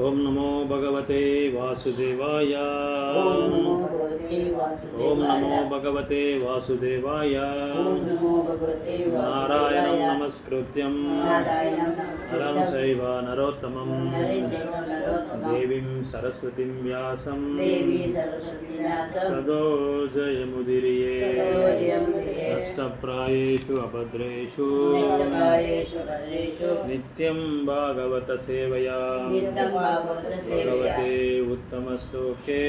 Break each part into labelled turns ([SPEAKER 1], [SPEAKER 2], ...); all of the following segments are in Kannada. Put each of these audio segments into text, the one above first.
[SPEAKER 1] ओम नमो भगवते वासुदेवाय। ओम नमो भगवते वासुदेवाय। नारायणं नमस्कृत्यं नरं चैव नरोत्तमं देवीं सरस्वतीं व्यासं ततो जयमुदीरये। नष्टप्रायेषु अभद्रेषु नित्यं भागवत सेवया भगवते उत्तमश्लोके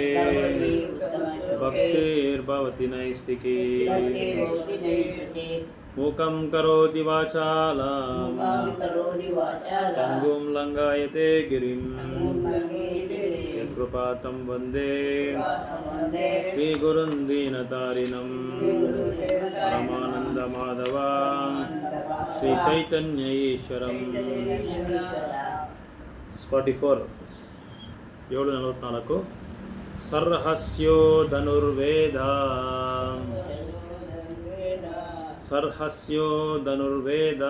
[SPEAKER 1] भक्तिर्भवति नैष्टिकी। मूकं करोति वाचालं पङ्गुं लङ्घयते गिरिं यत्कृपातं वन्दे श्रीगुरुं दीनतारिणं परमानन्दमाधव श्रीचैतन्य ईश्वरम्। 44 744 ಸರ್ಹಸ್ಯೋ ಧನುರ್ವೇದ ಸರ್ಹಸ್ಯೋ ಧನುರ್ವೇದ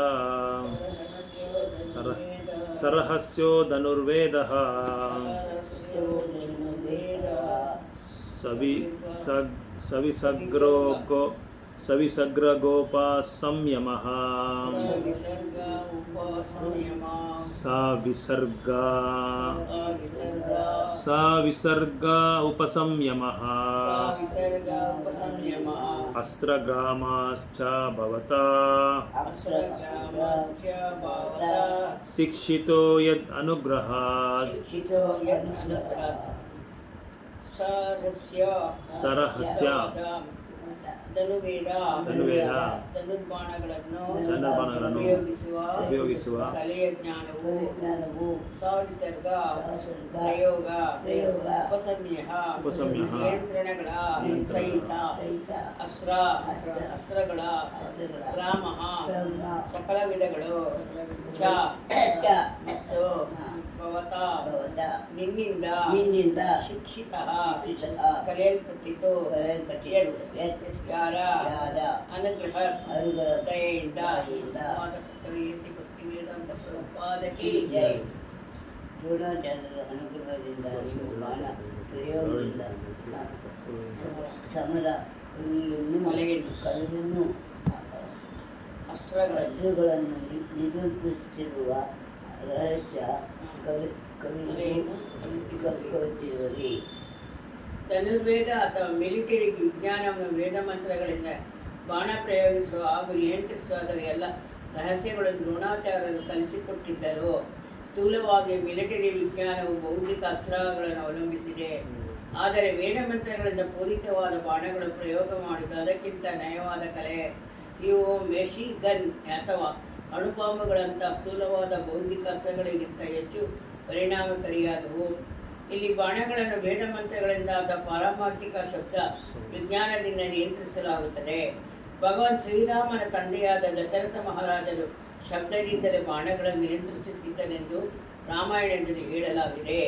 [SPEAKER 1] ಸರ್ಹಸ್ಯೋ ಧನುರ್ವೇದಃ ಸವಿಸಗ್ರಗೋಪಸಂಯಮಃ ಸವಿಸರ್ಗ ಉಪಸಂಯಮಃ ಅಸ್ತ್ರಗ್ರಾಮಾಶ್ಚ ಭವತಾ ಶಿಕ್ಷಿತೋ ಯದ್ ಅನುಗ್ರಹಾತ್ ಸರಹಸ್ಯ
[SPEAKER 2] ಧನುರ್ಬಾಣಗಳನ್ನು ಉಪಯೋಗಿಸುವ ಕಲೆಯ ಜ್ಞಾನವು ಸವಿಸರ್ಗ ಪ್ರಯೋಗ ಉಪಸಂಹ್ಯ ನಿಯಂತ್ರಣಗಳ ಸಹಿತ ಅಸ್ತ್ರಗಳ ಗ್ರಾಮ ಸಕಲ ವಿಧಗಳು ಚ ಮತ್ತು ಭವತಾ ನಿನ್ನಿಂದ ಶಿಕ್ಷಿತ ಕಲಿಯಲ್ಪಟ್ಟಿತು ಯಾರ ಅನುಗ್ರಹ ದಯೆಯಿಂದ ಭಕ್ತಿ ವೇದಾಂತ ಪ್ರಭುಪಾದಕ್ಕೆ
[SPEAKER 3] ದ್ರೋಣಾಚಾರ್ಯರ ಅನುಗ್ರಹದಿಂದ ಪ್ರಯೋಗದಿಂದ ಸಮರ ಕಲೆಯನ್ನು ಅಸ್ತ್ರಗಳನ್ನು ನಿರೂಪಿಸಿರುವ ರಹಸ್ಯ ಕಲಿತಿರುವರಿ.
[SPEAKER 2] ಧನುರ್ವೇದ ಅಥವಾ ಮಿಲಿಟರಿ ವಿಜ್ಞಾನವನ್ನು ವೇದ ಮಂತ್ರಗಳಿಂದ ಬಾಣ ಪ್ರಯೋಗಿಸುವ ಹಾಗೂ ನಿಯಂತ್ರಿಸುವ ಅದರ ಎಲ್ಲ ರಹಸ್ಯಗಳು ದ್ರೋಣಾಚಾರ್ಯರು ಕಲಿಸಿಕೊಟ್ಟಿದ್ದರು. ಸ್ಥೂಲವಾಗಿ ಮಿಲಿಟರಿ ವಿಜ್ಞಾನವು ಬೌದ್ಧಿಕ ಅಸ್ತ್ರಗಳನ್ನು ಅವಲಂಬಿಸಿದೆ. ಆದರೆ ವೇದ ಮಂತ್ರಗಳಿಂದ ಪೂರಿತವಾದ ಬಾಣಗಳು ಪ್ರಯೋಗ ಮಾಡುವುದು ಅದಕ್ಕಿಂತ ನಯವಾದ ಕಲೆ. ಇವು ಮೆಷಿ ಗನ್ ಅಥವಾ ಅಣುಬಾಂಬುಗಳಂಥ ಸ್ಥೂಲವಾದ ಬೌದ್ಧಿಕ ಅಸ್ತ್ರಗಳಿಗಿಂತ ಹೆಚ್ಚು ಪರಿಣಾಮಕಾರಿಯಾದವು. ಇಲ್ಲಿ ಬಾಣಗಳನ್ನು ವೇದ ಮಂತ್ರಗಳಿಂದ ಅಥವಾ ಪಾರಮಾರ್ಥಿಕ ಶಬ್ದ ವಿಜ್ಞಾನದಿಂದ ನಿಯಂತ್ರಿಸಲಾಗುತ್ತದೆ. ಭಗವಾನ್ ಶ್ರೀರಾಮನ ತಂದೆಯಾದ ದಶರಥ ಮಹಾರಾಜರು ಶಬ್ದದಿಂದಲೇ ಬಾಣಗಳನ್ನು ನಿಯಂತ್ರಿಸುತ್ತಿದ್ದನೆಂದು ರಾಮಾಯಣದಲ್ಲಿ ಹೇಳಲಾಗಿದೆ.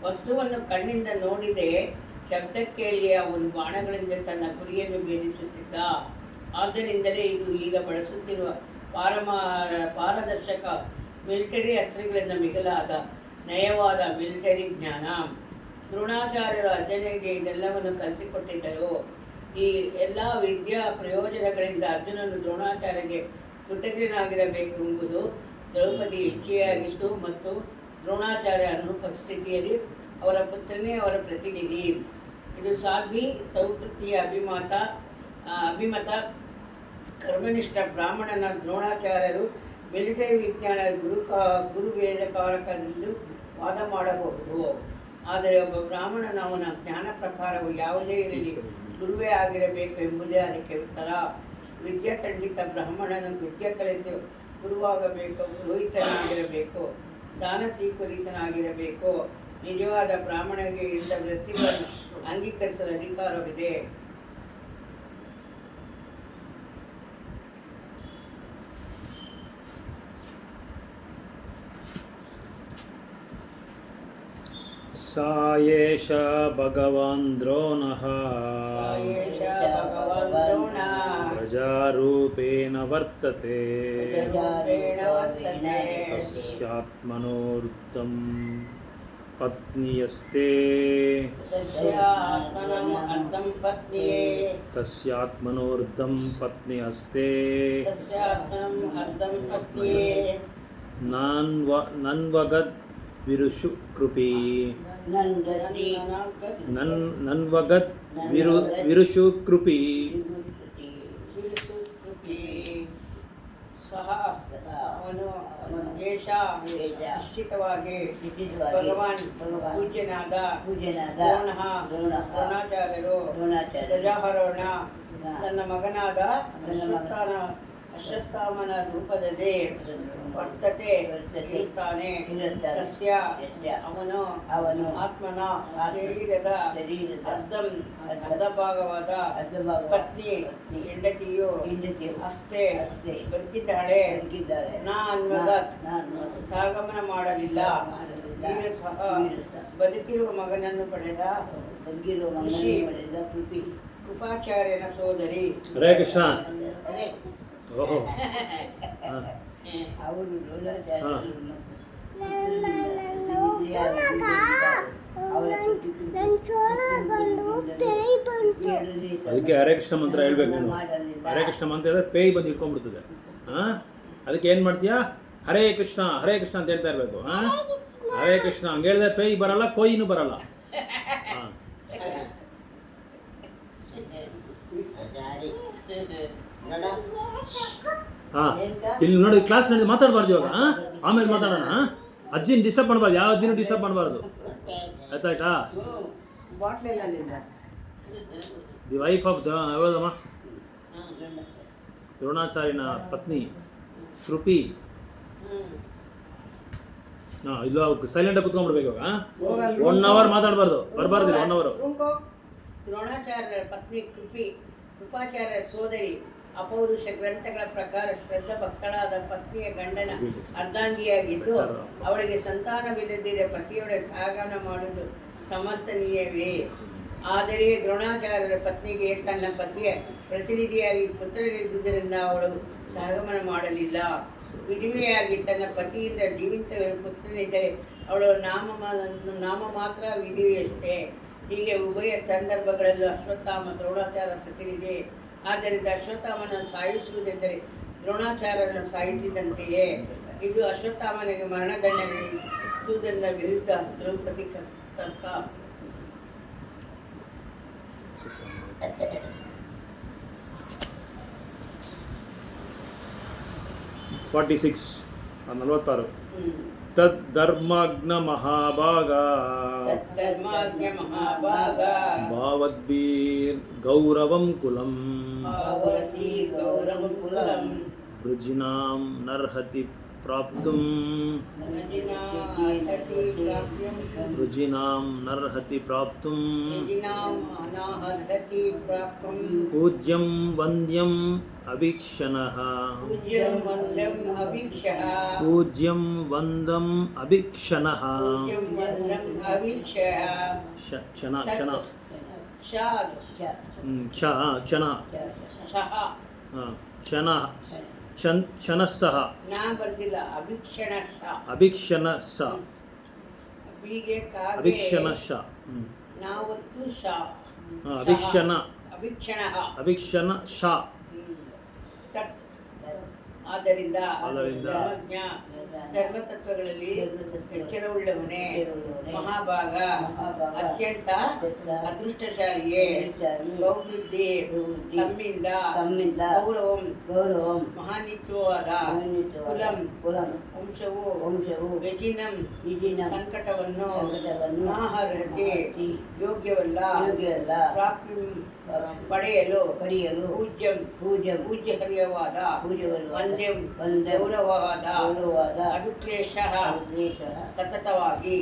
[SPEAKER 2] ವಸ್ತುವನ್ನು ಕಣ್ಣಿಂದ ನೋಡಿದೆ ಶಬ್ದ ಕೇಳಿಯೇ ಅವನು ಬಾಣಗಳಿಂದ ತನ್ನ ಗುರಿಯನ್ನು ಭೇದಿಸುತ್ತಿದ್ದ. ಆದ್ದರಿಂದಲೇ ಇದು ಈಗ ಬಳಸುತ್ತಿರುವ ಪಾರದರ್ಶಕ ಮಿಲಿಟರಿ ಅಸ್ತ್ರಗಳಿಂದ ಮಿಗಿಲಾದ ನಯವಾದ ಮಿಲಿಟರಿ ಜ್ಞಾನ. ದ್ರೋಣಾಚಾರ್ಯರು ಅರ್ಜುನನಿಗೆ ಇದೆಲ್ಲವನ್ನು ಕಲಿಸಿಕೊಟ್ಟಿದ್ದರು. ಈ ಎಲ್ಲ ವಿದ್ಯಾ ಪ್ರಯೋಜನಗಳಿಂದ ಅರ್ಜುನನು ದ್ರೋಣಾಚಾರ್ಯಗೆ ಕೃತಜ್ಞನಾಗಿರಬೇಕು ಎಂಬುದು ದ್ರೌಪದಿ ಇಚ್ಛೆಯಾಗಿತ್ತು ಮತ್ತು ದ್ರೋಣಾಚಾರ್ಯ ಅನುಪಸ್ಥಿತಿಯಲ್ಲಿ ಅವರ ಪುತ್ರನೇ ಅವರ ಪ್ರತಿನಿಧಿ. ಇದು ಸಾಧ್ವಿ ಸೌಕೃತಿಯ ಅಭಿಮತ ಕರ್ಮನಿಷ್ಠ ಬ್ರಾಹ್ಮಣನ ದ್ರೋಣಾಚಾರ್ಯರು ಮಿಲಿಟರಿ ವಿಜ್ಞಾನ ಗುರುವೇದಕಾರಕನೆಂದು ವಾದ ಮಾಡಬಹುದು. ಆದರೆ ಒಬ್ಬ ಬ್ರಾಹ್ಮಣನ ಅವನ ಜ್ಞಾನ ಪ್ರಕಾರವು ಯಾವುದೇ ಇರಲಿ ಗುರುವೇ ಆಗಿರಬೇಕು ಎಂಬುದೇ ಅದಕ್ಕೆ ಉತ್ತರ. ವಿದ್ಯಾಖಂಡಿತ ಬ್ರಾಹ್ಮಣನು ವಿದ್ಯೆ ಕಲಿಸಿ ಗುರುವಾಗಬೇಕು, ಪುರೋಹಿತನಾಗಿರಬೇಕು, ದಾನ ಸ್ವೀಕರಿಸನಾಗಿರಬೇಕು. ನಿಜವಾದ ಬ್ರಾಹ್ಮಣನಿಗೆ ಇಂಥ ವೃತ್ತಿಗಳನ್ನು ಅಂಗೀಕರಿಸಲು ಅಧಿಕಾರವಿದೆ.
[SPEAKER 1] ಸಾಯೇಷ ಭಗವಾನ್ ದ್ರೋಣಃ ಪ್ರಜಾರೂಪೇಣ ವರ್ತತೆ ತಸ್ಯಾತ್ಮನೋರ್ಥಂ ಪತ್ನಿಯಸ್ತೆ
[SPEAKER 2] ತಸ್ಯಾತ್ಮನಂ ಅರ್ಧಂ ಪತ್ನಿಯೇ
[SPEAKER 1] ತಸ್ಯಾತ್ಮನೋರ್ಧಂ ಪತ್ನಿಯಸ್ತೆ
[SPEAKER 2] ತಸ್ಯಾತ್ಮನಂ ಅರ್ಧಂ ಪತ್ನಿಯೇ
[SPEAKER 1] ನನ್ವಗದ್ ವಿರುಷು ಕೃಪಿ
[SPEAKER 3] ನಂದತಿ
[SPEAKER 1] ನನ್ವಗದ್ ವಿರುಷು ಕೃಪಿ
[SPEAKER 2] ಸಹ ಅವನು ಏಷ ನಿಶ್ಚಿತವಾಗಿ ಭಗವಾನ್ ಪೂಜ್ಯನಾದ ದ್ರೋಣಾಚಾರ್ಯರು ಧ್ವಜಾರೋಹಣ ತನ್ನ ಮಗನಾದ ಅಶ್ವತ್ಥಾಮನ ರೂಪದಲ್ಲಿ ವರ್ತತೆ ಇರುತ್ತಾನೆ. ತಸ್ಯ ಅವನು ಆತ್ಮನ ಶರೀರದ ಅರ್ಧ ಭಾಗವಾದ ಪತ್ನಿ ಹೆಂಡತಿಯು ಅಷ್ಟೇ ಬದುಕಿದ್ದಾಳೆ. ಅನ್ವಗತ್ ಸಾಗಮನ ಮಾಡಲಿಲ್ಲ. ಈಗ ಸಹ ಬದುಕಿರುವ ಮಗನನ್ನು ಪಡೆದ ಕೃಪಾಚಾರ್ಯನ ಸೋದರಿ.
[SPEAKER 1] ಹರೇ ಕೃಷ್ಣ. ಓಹೋ
[SPEAKER 3] ಅವರು
[SPEAKER 1] ಅದಕ್ಕೆ ಹರೇ ಕೃಷ್ಣ ಮಂತ್ರ ಹೇಳ್ಬೇಕು ನೀನು. ಹರೇ ಕೃಷ್ಣ ಮಂತ್ರ ಹೇಳಿದ್ರೆ ಪೇಯ್ ಬಂದು ಇಟ್ಕೊಂಡ್ಬಿಡ್ತದೆ. ಅದಕ್ಕೆ ಏನು ಮಾಡ್ತೀಯಾ? ಹರೇ ಕೃಷ್ಣ ಅಂತ ಹೇಳ್ತಾ ಇರಬೇಕು. ಹರೇ ಕೃಷ್ಣ ಹಂಗೆ ಹೇಳಿದ್ರೆ ಪೇಯ್ ಬರಲ್ಲ, ಕೊಯ್ನು ಬರಲ್ಲ. ಇಲ್ಲಿ ನೋಡಿ, ಕ್ಲಾಸ್ ನಡೆದು ಮಾತಾಡಬಾರ್ದು ಇವಾಗ. ಆಮೇಲೆ ಮಾತಾಡೋಣ. ಅಜ್ಜಿನ ಡಿಸ್ಟರ್ಬ್ ಮಾಡಬಾರ್ದು, ಯಾವ ಅಜ್ಜಿನೂ ಡಿಸ್ಟರ್ಬ್ ಮಾಡಬಾರ್ದು. ಆಯ್ತಾಯ್ತಾ? ದಿ ವೈಫ್ ಆಫ್ ಯಾವುದಮ್ಮ? ದ್ರೋಣಾಚಾರ್ಯನ ಪತ್ನಿ ಕೃಪಿ. ಇಲ್ಲ ಸೈಲೆಂಟಾಗಿ ಕುತ್ಕೊಂಡ್ಬಿಡ್ಬೇಕು ಇವಾಗ. 1 hour ಮಾತಾಡಬಾರ್ದು, ಬರಬಾರ್ದಿಲ್ಲ 1 hour.
[SPEAKER 2] ದ್ರೋಣಾಚಾರ್ಯರ ಪತ್ನಿ ಕೃಪಾಚಾರ್ಯ ಸೋದರಿ ಅಪೌರುಷ ಗ್ರಂಥಗಳ ಪ್ರಕಾರ ಶ್ರದ್ಧಾ ಭಕ್ತಳಾದ ಪತ್ನಿಯ ಗಂಡನ ಅರ್ಧಾಂಗಿಯಾಗಿದ್ದು ಅವಳಿಗೆ ಸಂತಾನವಿಲ್ಲದಿದ್ದರೆ ಪತಿಯೊಡೆ ಸಹಗಮನ ಮಾಡುವುದು ಸಮರ್ಥನೀಯವೇ. ಆದರೆ ದ್ರೋಣಾಚಾರ್ಯರ ಪತ್ನಿಗೆ ತನ್ನ ಪತಿಯ ಪ್ರತಿನಿಧಿಯಾಗಿ ಪುತ್ರರಿದ್ದುದರಿಂದ ಅವಳು ಸಹಗಮನ ಮಾಡಲಿಲ್ಲ. ವಿಧವೆಯಾಗಿ ತನ್ನ ಪತಿಯಿಂದ ಜೀವಂತ ಪುತ್ರನಿದ್ದರೆ ಅವಳು ನಾಮ ಮಾತ್ರ ವಿಧಿವೆಯಷ್ಟೇ. ಹೀಗೆ ಉಭಯ ಸಂದರ್ಭಗಳಲ್ಲೂ ಅಶ್ವತ್ಥಾಮ ದ್ರೋಣಾಚಾರ್ಯ ಪ್ರತಿನಿಧಿ. ಆದ್ದರಿಂದ ಅಶ್ವತ್ಥಾಮನನ್ನು ಸಾಯಿಸುವುದೆಂದರೆ ದ್ರೋಣಾಚಾರ್ಯರನ್ನು ಸಾಯಿಸಿದಂತೆಯೇ. ಇದು ಅಶ್ವತ್ಥಾಮನಿಗೆ ಮರಣದಂಡನೆ ವಿಧಿಸುವುದರ ವಿರುದ್ಧ ದ್ರೌಪದಿ ತರ್ಕ.
[SPEAKER 1] 46 46 ತದ್ಧರ್ಮಾಜ್ಞ ಮಹಾಭಾಗ ಭಾವದ್ಭೀರ್ ಗೌರವಂ ಕುಲಂ ವೃಜಿನಾಂ ನರ್ಹತಿ ಪ್ರಾಪ್ತುಂ ಪೂಜ್ಯಂ ವಂದ್ಯಂ ಅಭೀಕ್ಷಣಃ ಕ್ಷಣಸ್ಸಹ
[SPEAKER 2] ಆದ್ದರಿಂದ ಧರ್ಮತತ್ವಗಳಲ್ಲಿ ಎಚ್ಚರವುಳ್ಳವನೇ ಮಹಾಭಾಗ, ಅತ್ಯಂತ ಅದೃಷ್ಟಶಾಲಿಯೇ, ಬಹುವೃದ್ಧಿ, ತಮ್ಮಿಂದ ಗೌರವಂ ಮಹಾನಿತ್ಯವಾದ ಕುಲಂ ವಂಶವು ವ್ಯಜಿನಂ ಸಂಕಟವನ್ನು ನಾಹರ್ಹತೆ ಯೋಗ್ಯವಲ್ಲ ಪ್ರಾಪ್ತಿ ಪಡೆಯಲು ಪೂಜ್ಯಹರ್ಯವಾದ ವಂದ್ಯಂ ಗೌರವವಾದ ಅನುಕ್ಲೇಶ ಸತತವಾಗಿ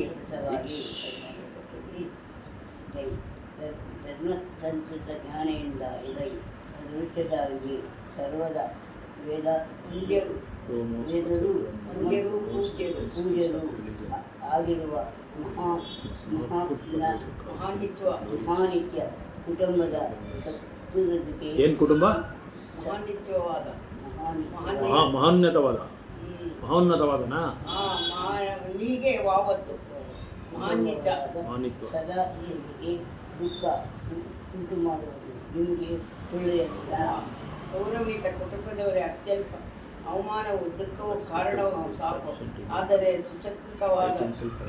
[SPEAKER 3] ಧರ್ಮಸಂಚಿತ ಜ್ಞಾನೆಯಿಂದ ಇರೈ ಅದೃಷ್ಟಶಾಲಿಗೆ ಸರ್ವದ ವೇದರು ಪೂಜ್ಯರು ಆಗಿರುವ ಮಹಾನಿತ್ಯ ಕುಟುಂಬದ
[SPEAKER 1] ಏನು ಕುಟುಂಬ?
[SPEAKER 2] ಮಹಾನಿತ್ಯವಾದ
[SPEAKER 1] ಮಹೋನ್ನತವಾದನಾ?
[SPEAKER 2] ನೀಗೆ ವಾವತ್ತು
[SPEAKER 1] ಮಾನಿತ್ವ
[SPEAKER 3] ಸದಾ ನಿಮಗೆ ದುಃಖ ಉಂಟು ಮಾಡುವುದು ನಿಮಗೆ ಒಳ್ಳೆಯದಿಲ್ಲ.
[SPEAKER 2] ಗೌರವಾನ್ವಿತ ಕುಟುಂಬದವರೇ ಅತ್ಯಲ್ಪ ಅವಮಾನವು ದುಃಖವು ಕಾರಣವು ಸಾಕು. ಆದರೆ ಸುಸಂಸ್ಕೃತವಾದ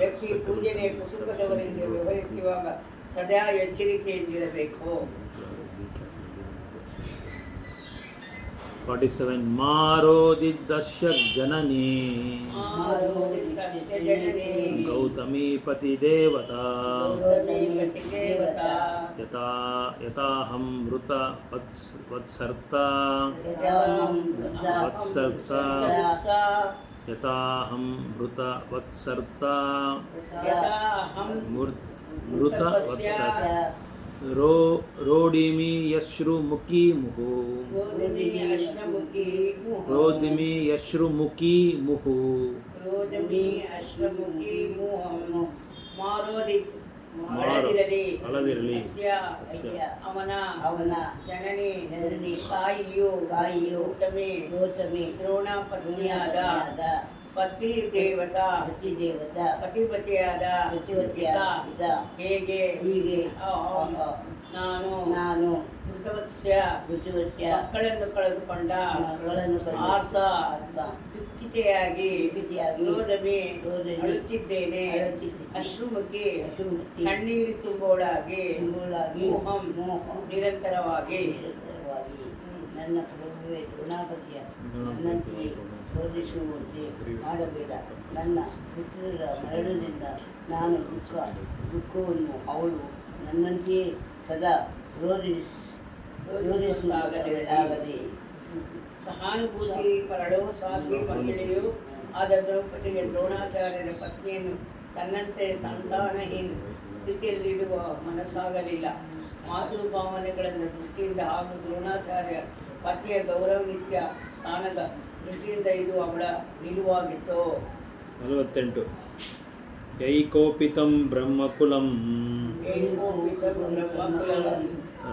[SPEAKER 2] ವ್ಯಕ್ತಿ ಪೂಜನೆ ಕುಟುಂಬದವರಿಂದ ವ್ಯವಹರಿಸುವಾಗ ಸದಾ ಎಚ್ಚರಿಕೆಯಿಂದಿರಬೇಕು.
[SPEAKER 1] 47 ಮಾರೋದಿದ್ದಸ್ಯ ಜನನಿ
[SPEAKER 2] ಆರೋಗ್ಯಸ್ಯ ಜನನಿ
[SPEAKER 1] ಗೌತಮಿ ಪತಿ ದೇವತಾ
[SPEAKER 2] ಗೌತಮೀಪತಿ ದೇವತಾ
[SPEAKER 1] ಯಥಾಹಂ ಮೃತ ವತ್ಸರ್ತ
[SPEAKER 3] ಯಥಾಹಂ
[SPEAKER 1] ವತ್ಸರ್ತ
[SPEAKER 2] ಯಥಾ
[SPEAKER 1] ಯಥಾಹಂ ಮೃತ ವತ್ಸರ್ತ
[SPEAKER 2] ಯಥಾಹಂ
[SPEAKER 1] ಮೃತ ವತ್ಸರ್ತ ರೋಡಿಮಿ ಯಶ್ರುಮುಖಿ ಮುಹು
[SPEAKER 2] ರೋದಮಿ ಅಶ್ರಮುಖಿ ಮುಹು
[SPEAKER 1] ರೋದಿಮಿ ಯಶ್ರುಮುಖಿ ಮುಹು
[SPEAKER 2] ರೋದಮಿ ಅಶ್ರಮುಖಿ ಮುಹಂ ಮಾರೋದಿತ್ ಅಳದಿರಲಿ
[SPEAKER 1] ಅಳದಿರಲಿ
[SPEAKER 2] ಅಸ್ಯ ಅವನ
[SPEAKER 3] ಅವನ
[SPEAKER 2] ಜನನಿ
[SPEAKER 3] ಜನನಿ
[SPEAKER 2] ತಾಯಿಯು
[SPEAKER 3] ತಾಯಿಯು
[SPEAKER 2] ಗೌತಮಿ ದ್ರೋಣ ಪತ್ನಿಯಾದ ಪತಿ ದೇವತಾ
[SPEAKER 3] ದೇವತಾ
[SPEAKER 2] ಪತಿಪತಿಯಾದ
[SPEAKER 3] ಪತಿಪತಿಯಾದ
[SPEAKER 2] ಹೇಗೆ
[SPEAKER 3] ಹೀಗೆ
[SPEAKER 2] ನಾನು
[SPEAKER 3] ನಾನು
[SPEAKER 2] ಮೃತವಸ್ಯ
[SPEAKER 3] ಋತುವಸ್ಯ
[SPEAKER 2] ಮಕ್ಕಳನ್ನು ಕಳೆದುಕೊಂಡ
[SPEAKER 3] ಮಕ್ಕಳನ್ನು
[SPEAKER 2] ಆರ್ತ ದುಃಖಿತೆಯಾಗಿ
[SPEAKER 3] ದುಃಖಿತೆಯಾಗಿ
[SPEAKER 2] ರೋದಮಿ
[SPEAKER 3] ರೋದಮಿ
[SPEAKER 2] ಅಳುತ್ತಿದ್ದೇನೆ
[SPEAKER 3] ಅಳುತ್ತಿದ್ದೇನೆ.
[SPEAKER 2] ಅಶ್ರುಮುಖಿ
[SPEAKER 3] ಅಶ್ರುಮುಖಿ
[SPEAKER 2] ಕಣ್ಣೀರು ತುಂಬುವಳಾಗಿ
[SPEAKER 3] ತುಂಬುವಳಾಗಿ
[SPEAKER 2] ಮೋಹಂ ನಿರಂತರವಾಗಿ
[SPEAKER 3] ನಿರಂತರವಾಗಿ ನನ್ನ ಪ್ರಭುವೇ ದ್ರೋಣಾಪತಿಯ ನನ್ನಂತೆಯೇ ಶೋಧಿಸುವಂತೆ ಮಾಡಬೇಡ. ನನ್ನ ಪುತ್ರರ ಮರಣದಿಂದ ನಾನು ದುಃಖವನ್ನು ಅವಳು ನನ್ನಂತೆಯೇ ಸದಾ ರೋಧಿಸುತ್ತಾಗದೆ
[SPEAKER 2] ಸಹಾನುಭೂತಿ ಪರಳು ಸಾಧ್ವಿ ಮಹಿಳೆಯು ಆದ ದ್ರೌಪದಿಗೆ ದ್ರೋಣಾಚಾರ್ಯರ ಪತ್ನಿಯನ್ನು ತನ್ನಂತೆ ಸಂತಾನಹೀನ ಸ್ಥಿತಿಯಲ್ಲಿರುವ ಮನಸ್ಸಾಗಲಿಲ್ಲ. ಮಾತೃಭಾವನೆಗಳ ದೃಷ್ಟಿಯಿಂದ ಹಾಗೂ ದ್ರೋಣಾಚಾರ್ಯ ಪತ್ನಿಯ ಗೌರವನಿತ್ಯ ಸ್ಥಾನದ ದೃಷ್ಟಿಯಿಂದ ಇದು ಅವಳ ನಿಲುವಾಗಿತ್ತು.
[SPEAKER 1] 48 ಯೈಕೋಪಿತಂ ಬ್ರಹ್ಮಕುಲಂ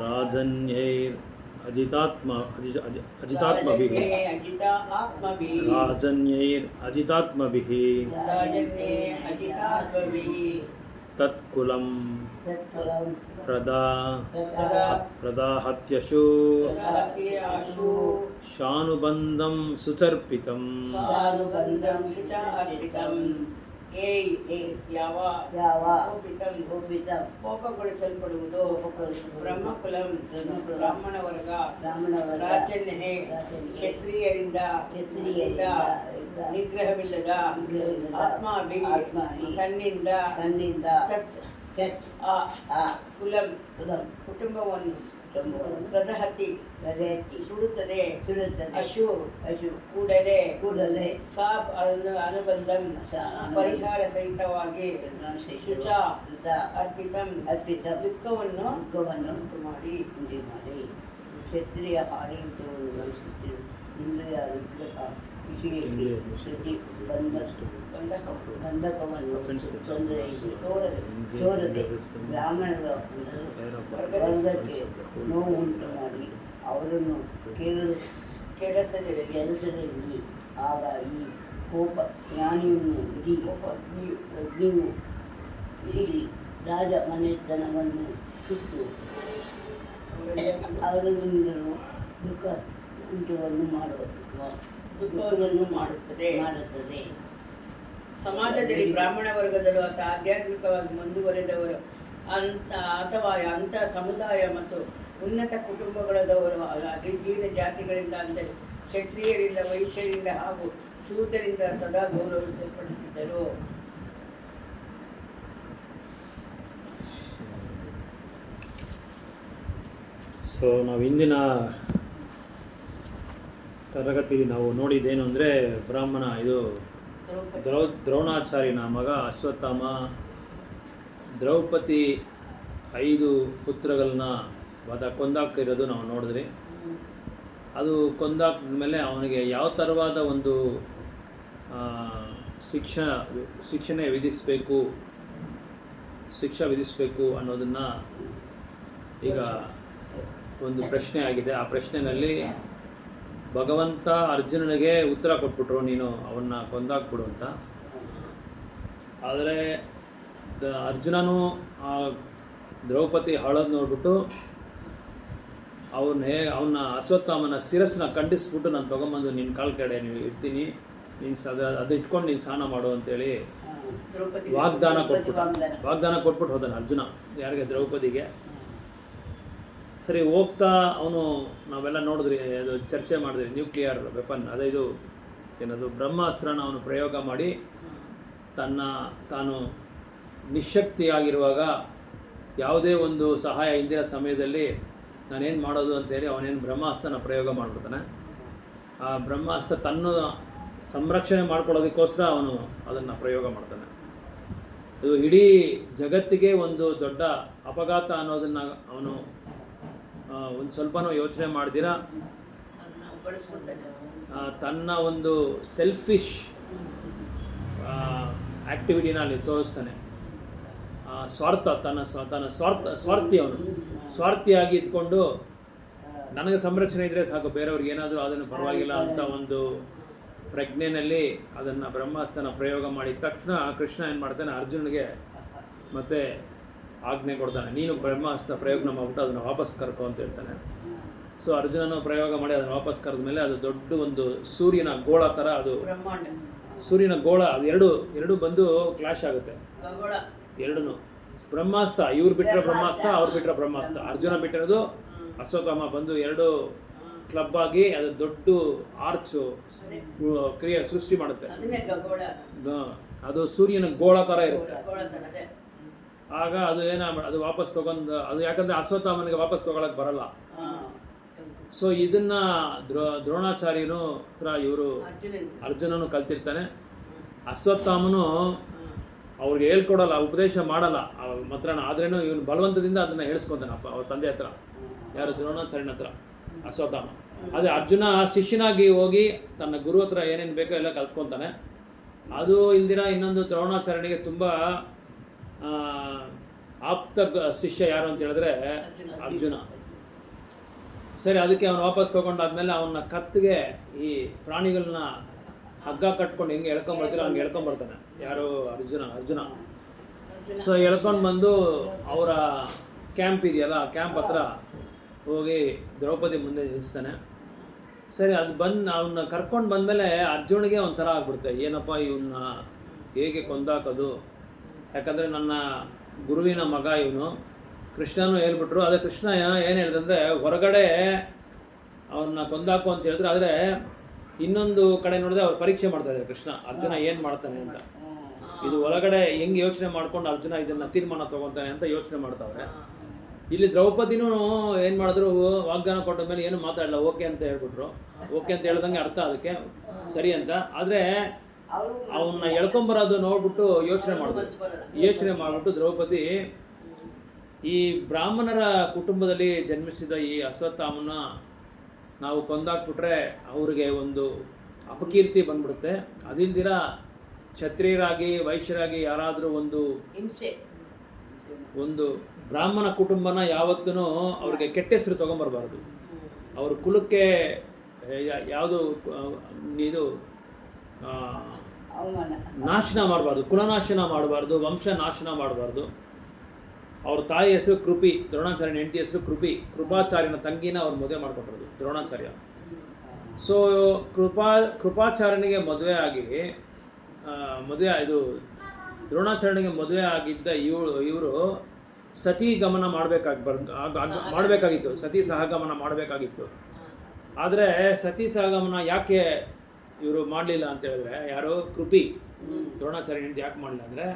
[SPEAKER 1] ರಾಜನ್ಯೈರ್ ಅಜಿತಾತ್ಮಭಿಃ ರಾಜನ್ಯೈರ್ ಅಜಿತಾತ್ಮಭಿಃ ತತ್ಕುಲಂ ಪ್ರದಾಹತ್ಯಶು ಶಾನುಬಂಧಂ ಸುಚರ್ಪಿತಂ
[SPEAKER 2] ಕೋಪಗೊಳಿಸಲ್ಪಡುವುದು ಬ್ರಹ್ಮಕುಲಂ ಬ್ರಾಹ್ಮಣ ವರ್ಗ ರಾಜನ್ಯೇ ಕ್ಷತ್ರಿಯರಿಂದ ನಿಗ್ರಹವಿಲ್ಲದ ಆತ್ಮಾಭಿ ತನ್ನಿಂದ ಕುಲಂ ಕುಟುಂಬವನ್ನು ಪ್ರದಹತಿ ಸುಡುತ್ತದೆ ಅಶು ಕೂಡಲೇ ಸಾಬ್ ಅನುಬಂಧಂ ಪರಿಹಾರ ಸಹಿತವಾಗಿ ಶುಚ ಅರ್ಪಿತಂ ದುಃಖವನ್ನು ಉಂಟು ಮಾಡಿ
[SPEAKER 3] ಕ್ಷತ್ರಿಯ ಆಡಳಿತವನ್ನು ಇಂದ್ರಿಯ ಬಂಧಕವನ್ನು ತೊಂದರೆಗೆ ತೋರದೆ ಬ್ರಾಹ್ಮಣರ ವರ್ಗಕ್ಕೆ ನೋವು ಉಂಟು ಮಾಡಿ ಅವರನ್ನು ಕೆಲಸದಲ್ಲಿ ಆಗ ಈ ಕೋಪ ಜ್ಞಾನಿಯನ್ನು ಅಗ್ನಿಯು ಸಿಗಿ ರಾಜ ಮನೆತನವನ್ನು ಸುಟ್ಟು ಅವರಿಂದಲೂ ದುಃಖವನ್ನು ಮಾಡುತ್ತದೆ.
[SPEAKER 2] ಸಮಾಜದಲ್ಲಿ ಬ್ರಾಹ್ಮಣ ವರ್ಗದವರು ಅಥವಾ ಆಧ್ಯಾತ್ಮಿಕವಾಗಿ ಮುಂದುವರೆದವರು ಅಥವಾ ಅಂಥ ಸಮುದಾಯ ಮತ್ತು ಉನ್ನತ ಕುಟುಂಬಗಳದವರು ಅಧೀನ ಜಾತಿಗಳಿಂದ ಅಂದರೆ ಕ್ಷತ್ರಿಯರಿಂದ ವೈಶ್ಯರಿಂದ ಹಾಗೂ ಶೂದ್ರರಿಂದ ಸದಾ ಗೌರವಿಸಲ್ಪಡುತ್ತಿದ್ದರು.
[SPEAKER 1] ಸೊ ನಾವು ಇಂದಿನ ತರಗತಿಯಲ್ಲಿ ನಾವು ನೋಡಿದ್ದೇನು ಅಂದರೆ ಬ್ರಾಹ್ಮಣ ಇದು ದ್ರೋಣಾಚಾರ್ಯನ ಮಗ ಅಶ್ವತ್ಥಾಮ ದ್ರೌಪದಿ 5 ಪುತ್ರಗಳನ್ನ ಕೊಂದಾಕಿರೋದು ನಾವು ನೋಡಿದ್ರಿ. ಅದು ಕೊಂದಾಕ್ಮೇಲೆ ಅವನಿಗೆ ಯಾವ ಥರವಾದ ಒಂದು ಶಿಕ್ಷೆ ವಿಧಿಸಬೇಕು ಅನ್ನೋದನ್ನು ಈಗ ಒಂದು ಪ್ರಶ್ನೆ ಆಗಿದೆ. ಆ ಪ್ರಶ್ನೆಯಲ್ಲಿ ಭಗವಂತ ಅರ್ಜುನನಿಗೆ ಉತ್ತರ ಕೊಟ್ಬಿಟ್ರು, ನೀನು ಅವನ್ನ ಕೊಂದಾಕ್ಬಿಡು ಅಂತ. ಆದರೆ ಅರ್ಜುನನು ಆ ದ್ರೌಪದಿ ಹಾಳೋದು ನೋಡ್ಬಿಟ್ಟು ಅವನ ಅಶ್ವತ್ಥಾಮನ ಶಿರಸ್ಸನ್ನ ಖಂಡಿಸ್ಬಿಟ್ಟು ನಾನು ತೊಗೊಂಬಂದು ನಿನ್ನ ಕಾಲು ಕಡೆ ನೀವು ಇರ್ತೀನಿ, ನೀನು ಅದು ಇಟ್ಕೊಂಡು ನೀನು ಸ್ನಾನ ಮಾಡು ಅಂತೇಳಿ
[SPEAKER 2] ದ್ರೌಪದಿ
[SPEAKER 1] ವಾಗ್ದಾನ ಕೊಟ್ಬಿಟ್ಟು ಹೋದಾನೆ ಅರ್ಜುನ. ಯಾರಿಗೆ? ದ್ರೌಪದಿಗೆ. ಸರಿ, ಹೋಗ್ತಾ ಅವನು ನಾವೆಲ್ಲ ನೋಡಿದ್ರಿ, ಅದು ಚರ್ಚೆ ಮಾಡಿದ್ರಿ, ನ್ಯೂಕ್ಲಿಯರ್ ವೆಪನ್, ಅದೇ ಇದು ಏನದು ಬ್ರಹ್ಮಾಸ್ತ್ರನ ಅವನು ಪ್ರಯೋಗ ಮಾಡಿ ತಾನು ನಿಶಕ್ತಿಯಾಗಿರುವಾಗ ಯಾವುದೇ ಒಂದು ಸಹಾಯ ಇಲ್ದಿರೋ ಸಮಯದಲ್ಲಿ ನಾನೇನು ಮಾಡೋದು ಅಂತೇಳಿ ಅವನೇನು ಬ್ರಹ್ಮಾಸ್ತ್ರನ ಪ್ರಯೋಗ ಮಾಡಿಬಿಡ್ತಾನೆ. ಆ ಬ್ರಹ್ಮಾಸ್ತ್ರ ತನ್ನ ಸಂರಕ್ಷಣೆ ಮಾಡ್ಕೊಳ್ಳೋದಕ್ಕೋಸ್ಕರ ಅವನು ಅದನ್ನು ಪ್ರಯೋಗ ಮಾಡ್ತಾನೆ. ಇದು ಇಡೀ ಜಗತ್ತಿಗೆ ಒಂದು ದೊಡ್ಡ ಅಪಘಾತ ಅನ್ನೋದನ್ನು ಅವನು ಒಂದು ಸ್ವಲ್ಪನೂ ಯೋಚನೆ ಮಾಡ್ದಿರ
[SPEAKER 2] ಅದನ್ನ ಬಳಸ್ಕೊಳ್ತಾನೆ.
[SPEAKER 1] ತನ್ನ ಒಂದು ಸೆಲ್ಫಿಶ್ ಆ್ಯಕ್ಟಿವಿಟಿನ ಅಲ್ಲಿ ತೋರಿಸ್ತಾನೆ. ಸ್ವಾರ್ಥ ತನ್ನ ಸ್ವಾರ್ಥಿ ಅವನು ಸ್ವಾರ್ಥಿಯಾಗಿ ಇದ್ಕೊಂಡು ನನಗೆ ಸಂರಕ್ಷಣೆ ಇದ್ದರೆ ಸಾಕು, ಬೇರೆಯವ್ರಿಗೆ ಏನಾದರೂ ಅದನ್ನು ಪರವಾಗಿಲ್ಲ ಅಂತ ಒಂದು ಪ್ರಜ್ಞೆಯಲ್ಲಿ ಅದನ್ನು ಬ್ರಹ್ಮಾಸ್ತ್ರನ ಪ್ರಯೋಗ ಮಾಡಿದ ತಕ್ಷಣ ಕೃಷ್ಣ ಏನು ಮಾಡ್ತಾನೆ, ಅರ್ಜುನಿಗೆ ಮತ್ತೆ ಆಜ್ಞೆ ಕೊಡ್ತಾನೆ, ನೀನು ಬ್ರಹ್ಮಾಸ್ತ್ರ ಪ್ರಯೋಗ ಮಾಡಿಬಿಟ್ಟು ಅದನ್ನು ವಾಪಸ್ ಕರ್ಕೊ ಅಂತ ಹೇಳ್ತಾನೆ. ಸೊ ಅರ್ಜುನನು ಪ್ರಯೋಗ ಮಾಡಿ ಅದನ್ನು ವಾಪಸ್ ಕರೆದ ಮೇಲೆ ಅದು ದೊಡ್ಡ ಒಂದು ಸೂರ್ಯನ ಗೋಳ ಥರ, ಅದು
[SPEAKER 2] ಬ್ರಹ್ಮಾಂಡ
[SPEAKER 1] ಸೂರ್ಯನ ಗೋಳ, ಅದು ಎರಡು ಬಂದು ಕ್ಲಾಶ್ ಆಗುತ್ತೆ.
[SPEAKER 2] ಖಗೋಳ
[SPEAKER 1] ಎರಡೂ ಬ್ರಹ್ಮಾಸ್ತ್ರ, ಇವ್ರು ಬಿಟ್ಟರೆ ಬ್ರಹ್ಮಾಸ್ತ್ರ, ಅವ್ರು ಬಿಟ್ಟರೆ ಬ್ರಹ್ಮಾಸ್ತ್ರ. ಅರ್ಜುನ ಬಿಟ್ಟಿರೋದು ಅಶ್ವತ್ಥಾಮ ಬಂದು ಎರಡು ಕ್ಲಬ್ ಆಗಿ ಅದು ದೊಡ್ಡ ಆರ್ಚು ಕ್ರಿಯೆ ಸೃಷ್ಟಿ ಮಾಡುತ್ತೆ.
[SPEAKER 2] ಅದನ್ನೇ ಖಗೋಳ,
[SPEAKER 1] ಅದು ಸೂರ್ಯನ ಗೋಳ ಥರ ಇರುತ್ತೆ.
[SPEAKER 2] ಖಗೋಳ ಥರ ಅದೇ.
[SPEAKER 1] ಆಗ ಅದು ಅದು ವಾಪಸ್ ತೊಗೊಂಡು, ಅದು ಯಾಕಂದರೆ ಅಶ್ವತ್ಥಾಮನಿಗೆ ವಾಪಸ್ ತೊಗೊಳಕ್ಕೆ ಬರಲ್ಲ. ಸೊ ಇದನ್ನು ದ್ರೋಣಾಚಾರ್ಯನು ಹತ್ರ ಇವರು ಅರ್ಜುನನು ಕಲ್ತಿರ್ತಾನೆ. ಅಶ್ವತ್ಥಾಮನು ಅವ್ರಿಗೆ ಹೇಳ್ಕೊಡಲ್ಲ, ಉಪದೇಶ ಮಾಡಲ್ಲ ಮಾತ್ರನ, ಆದ್ರೇನು ಇವನು ಬಲವಂತದಿಂದ ಅದನ್ನು ಹೇಳಿಸ್ಕೊತಾನೆ ಅವ್ರ ತಂದೆ ಹತ್ರ. ಯಾರು? ದ್ರೋಣಾಚಾರ್ಯನ ಹತ್ರ ಅಶ್ವತ್ಥಾಮ. ಅದೇ ಅರ್ಜುನ ಶಿಷ್ಯನಾಗಿ ಹೋಗಿ ತನ್ನ ಗುರು ಹತ್ರ ಏನೇನು ಬೇಕೋ ಎಲ್ಲ ಕಲ್ತ್ಕೊತಾನೆ. ಅದು ಇಲ್ದಿರ ಇನ್ನೊಂದು ದ್ರೋಣಾಚಾರ್ಯನಿಗೆ ತುಂಬ ಆಪ್ತ ಶಿಷ್ಯ ಯಾರು ಅಂತ ಹೇಳಿದ್ರೆ ಅರ್ಜುನ. ಸರಿ, ಅದಕ್ಕೆ ಅವನು ವಾಪಸ್ ತೊಗೊಂಡಾದ್ಮೇಲೆ ಅವನ ಕತ್ತಿಗೆ ಈ ಪ್ರಾಣಿಗಳನ್ನ ಹಗ್ಗ ಕಟ್ಕೊಂಡು ಹೆಂಗೆ ಎಳ್ಕೊಂಬರ್ತೀರೋ ಹಂಗೆ ಎಳ್ಕೊಂಬರ್ತಾನೆ. ಯಾರು? ಅರ್ಜುನ. ಸೊ ಎಳ್ಕೊಂಡು ಬಂದು ಅವರ ಕ್ಯಾಂಪ್ ಇದೆಯಲ್ಲ, ಆ ಕ್ಯಾಂಪ್ ಹತ್ರ ಹೋಗಿ ದ್ರೌಪದಿ ಮುಂದೆ ನಿಲ್ಲಿಸ್ತಾನೆ. ಸರಿ, ಅದು ಅವನ್ನ ಕರ್ಕೊಂಡು ಬಂದಮೇಲೆ ಅರ್ಜುನಿಗೆ ಒಂಥರ ಆಗ್ಬಿಡುತ್ತೆ, ಏನಪ್ಪ ಇವನ್ನ ಹೇಗೆ ಕೊಂದಾಕೋದು, ಯಾಕಂದರೆ ನನ್ನ ಗುರುವಿನ ಮಗ ಇವನು. ಕೃಷ್ಣನೂ ಹೇಳ್ಬಿಟ್ರು. ಅದೇ ಕೃಷ್ಣ ಏನು ಹೇಳಿದಂದರೆ, ಹೊರಗಡೆ ಅವನ್ನ ಕೊಂದಾಕು ಅಂತ ಹೇಳಿದ್ರು, ಆದರೆ ಇನ್ನೊಂದು ಕಡೆ ನೋಡಿದ್ರೆ ಅವ್ರು ಪರೀಕ್ಷೆ ಮಾಡ್ತಾಯಿದ್ದಾರೆ ಕೃಷ್ಣ, ಅರ್ಜುನ ಏನು ಮಾಡ್ತಾನೆ ಅಂತ. ಇದು ಒಳಗಡೆ ಹೆಂಗೆ ಯೋಚನೆ ಮಾಡ್ಕೊಂಡು ಅರ್ಜುನ ಇದನ್ನು ತೀರ್ಮಾನ ತೊಗೊತಾನೆ ಅಂತ ಯೋಚನೆ ಮಾಡ್ತಾವ್ರೆ. ಇಲ್ಲಿ ದ್ರೌಪದಿನೂ ಏನು ಮಾಡಿದ್ರು, ವಾಗ್ದಾನ ಕೊಟ್ಟ ಮೇಲೆ ಏನು ಮಾತಾಡಲ್ಲ, ಓಕೆ ಅಂತ ಹೇಳ್ಬಿಟ್ರು. ಓಕೆ ಅಂತ ಹೇಳ್ದಂಗೆ ಅರ್ಥ ಅದಕ್ಕೆ ಸರಿ ಅಂತ. ಆದರೆ ಅವನ್ನ ಎಳ್ಕೊಂಬರೋದು ನೋಡ್ಬಿಟ್ಟು ಯೋಚನೆ ಮಾಡಿಬಿಟ್ಟು ದ್ರೌಪದಿ ಈ ಬ್ರಾಹ್ಮಣರ ಕುಟುಂಬದಲ್ಲಿ ಜನ್ಮಿಸಿದ ಈ ಅಶ್ವತ್ಥಾಮನ ನಾವು ಕೊಂದಾಕ್ಬಿಟ್ರೆ ಅವ್ರಿಗೆ ಒಂದು ಅಪಕೀರ್ತಿ ಬಂದ್ಬಿಡುತ್ತೆ. ಅದಿಲ್ದಿರ ಕ್ಷತ್ರಿಯರಾಗಿ ವೈಶ್ಯರಾಗಿ ಯಾರಾದರೂ ಒಂದು ಬ್ರಾಹ್ಮಣ ಕುಟುಂಬನ ಯಾವತ್ತೂ ಅವ್ರಿಗೆ ಕೆಟ್ಟ ಹೆಸರು ತೊಗೊಂಬರ್ಬಾರ್ದು. ಅವ್ರ ಕುಲಕ್ಕೆ ಯಾವುದು ಇದು ನಾಶನ ಮಾಡಬಾರ್ದು, ಕುಲನಾಶನ ಮಾಡಬಾರ್ದು, ವಂಶ ನಾಶನ ಮಾಡಬಾರ್ದು. ಅವ್ರ ತಾಯಿ ಹೆಸರು ಕೃಪಿ, ದ್ರೋಣಾಚಾರ್ಯನ ಹೆಂಡತಿ ಹೆಸರು ಕೃಪಾಚಾರ್ಯನ ತಂಗಿನ ಅವ್ರು ಮದುವೆ ಮಾಡಿಕೊಟ್ಟಿರೋದು ದ್ರೋಣಾಚಾರ್ಯ. ಸೊ ಕೃಪಾಚಾರ್ಯನಿಗೆ ದ್ರೋಣಾಚಾರ್ಯನಿಗೆ ಮದುವೆ ಆಗಿದ್ದ ಇವರು ಸತಿ ಗಮನ ಮಾಡಬೇಕಾಗಿತ್ತು, ಸತಿ ಸಹಗಮನ ಮಾಡಬೇಕಾಗಿತ್ತು. ಆದರೆ ಸತಿ ಸಹಗಮನ ಯಾಕೆ ಇವರು ಮಾಡಲಿಲ್ಲ ಅಂತ ಹೇಳಿದ್ರೆ, ಯಾರು? ಕೃಪಿ, ದ್ರೋಣಾಚಾರ್ಯ ಹೆಂಡತಿ ಯಾಕೆ ಮಾಡಲಿಲ್ಲ ಅಂದರೆ,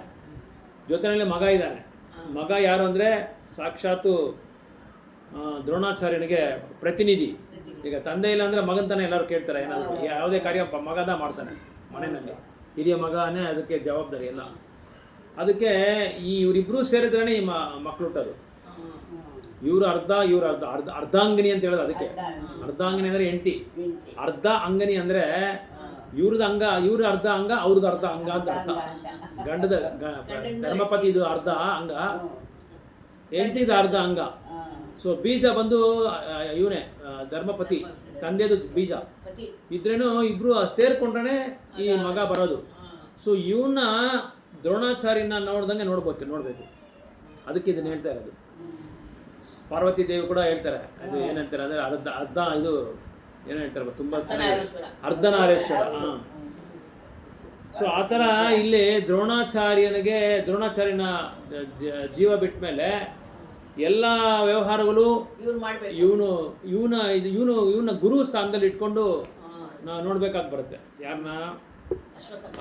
[SPEAKER 1] ಜೊತೆಯಲ್ಲಿ ಮಗ ಇದ್ದಾನೆ. ಮಗ ಯಾರು ಅಂದರೆ ಸಾಕ್ಷಾತ್ತು ದ್ರೋಣಾಚಾರ್ಯನಿಗೆ ಪ್ರತಿನಿಧಿ. ಈಗ ತಂದೆ ಇಲ್ಲ ಅಂದರೆ ಮಗನ ತಾನೇ ಎಲ್ಲರೂ ಕೇಳ್ತಾರೆ, ಏನಾದರೂ ಯಾವುದೇ ಕಾರ್ಯ ಮಗದ ಮಾಡ್ತಾನೆ ಮನೆಯಲ್ಲಿ, ಹಿರಿಯ ಮಗನೇ ಅದಕ್ಕೆ ಜವಾಬ್ದಾರಿ ಎಲ್ಲ. ಅದಕ್ಕೆ ಇವರಿಬ್ಬರೂ ಸೇರಿದ್ರೇ ಈ ಮಕ್ಕಳು ಹುಟ್ಟೋದು. ಇವರು ಅರ್ಧಾಂಗಿನಿ ಅಂತ ಹೇಳೋದು. ಅದಕ್ಕೆ ಅರ್ಧಾಂಗಿನಿ ಅಂದರೆ ಹೆಂಡತಿ, ಅರ್ಧ ಅಂಗನಿ ಅಂದರೆ ಇವ್ರ ಅರ್ಧ ಅಂಗ, ಅವ್ರದ್ದು ಅರ್ಧ ಅಂಗ ಅಂತ ಅರ್ಥ. ಗಂಡದ ಧರ್ಮಪತಿ ಇದು ಅರ್ಧ ಅಂಗ, ಹೆಂಡತಿದು ಅರ್ಧ ಅಂಗ. ಸೊ ಬೀಜ ಬಂದು ಇವನೇ ಧರ್ಮಪತಿ, ತಂದೆದು ಬೀಜ ಇದ್ರೇನು ಇಬ್ರು ಸೇರ್ಕೊಂಡ್ರೆ ಈ ಮಗ ಬರೋದು. ಸೊ ಇವನ್ನ ದ್ರೋಣಾಚಾರ್ಯನ ನೋಡ್ದಂಗೆ ನೋಡಬೇಕು. ಅದಕ್ಕೆ ಇದನ್ನು ಹೇಳ್ತಾ ಇರೋದು. ಪಾರ್ವತಿ ದೇವಿ ಕೂಡ ಹೇಳ್ತಾರೆ, ಅದು ಏನಂತಾರೆ ಅಂದರೆ ಅರ್ಧ ಇದು ಏನು ಹೇಳ್ತಾರೆ ತುಂಬ ಚೆನ್ನಾಗಿ ಅರ್ಧನಾರೇಶ್ವರ. ಹಾಂ. ಸೊ ಆ ಥರ ಇಲ್ಲಿ ದ್ರೋಣಾಚಾರ್ಯನ ಜೀವ ಬಿಟ್ಟ ಮೇಲೆ ಎಲ್ಲ ವ್ಯವಹಾರಗಳು ಇವನ ಗುರು ಸ್ಥಾನದಲ್ಲಿ ಇಟ್ಕೊಂಡು ನಾವು ನೋಡ್ಬೇಕಾಗಿ ಬರುತ್ತೆ. ಯಾರನ್ನ?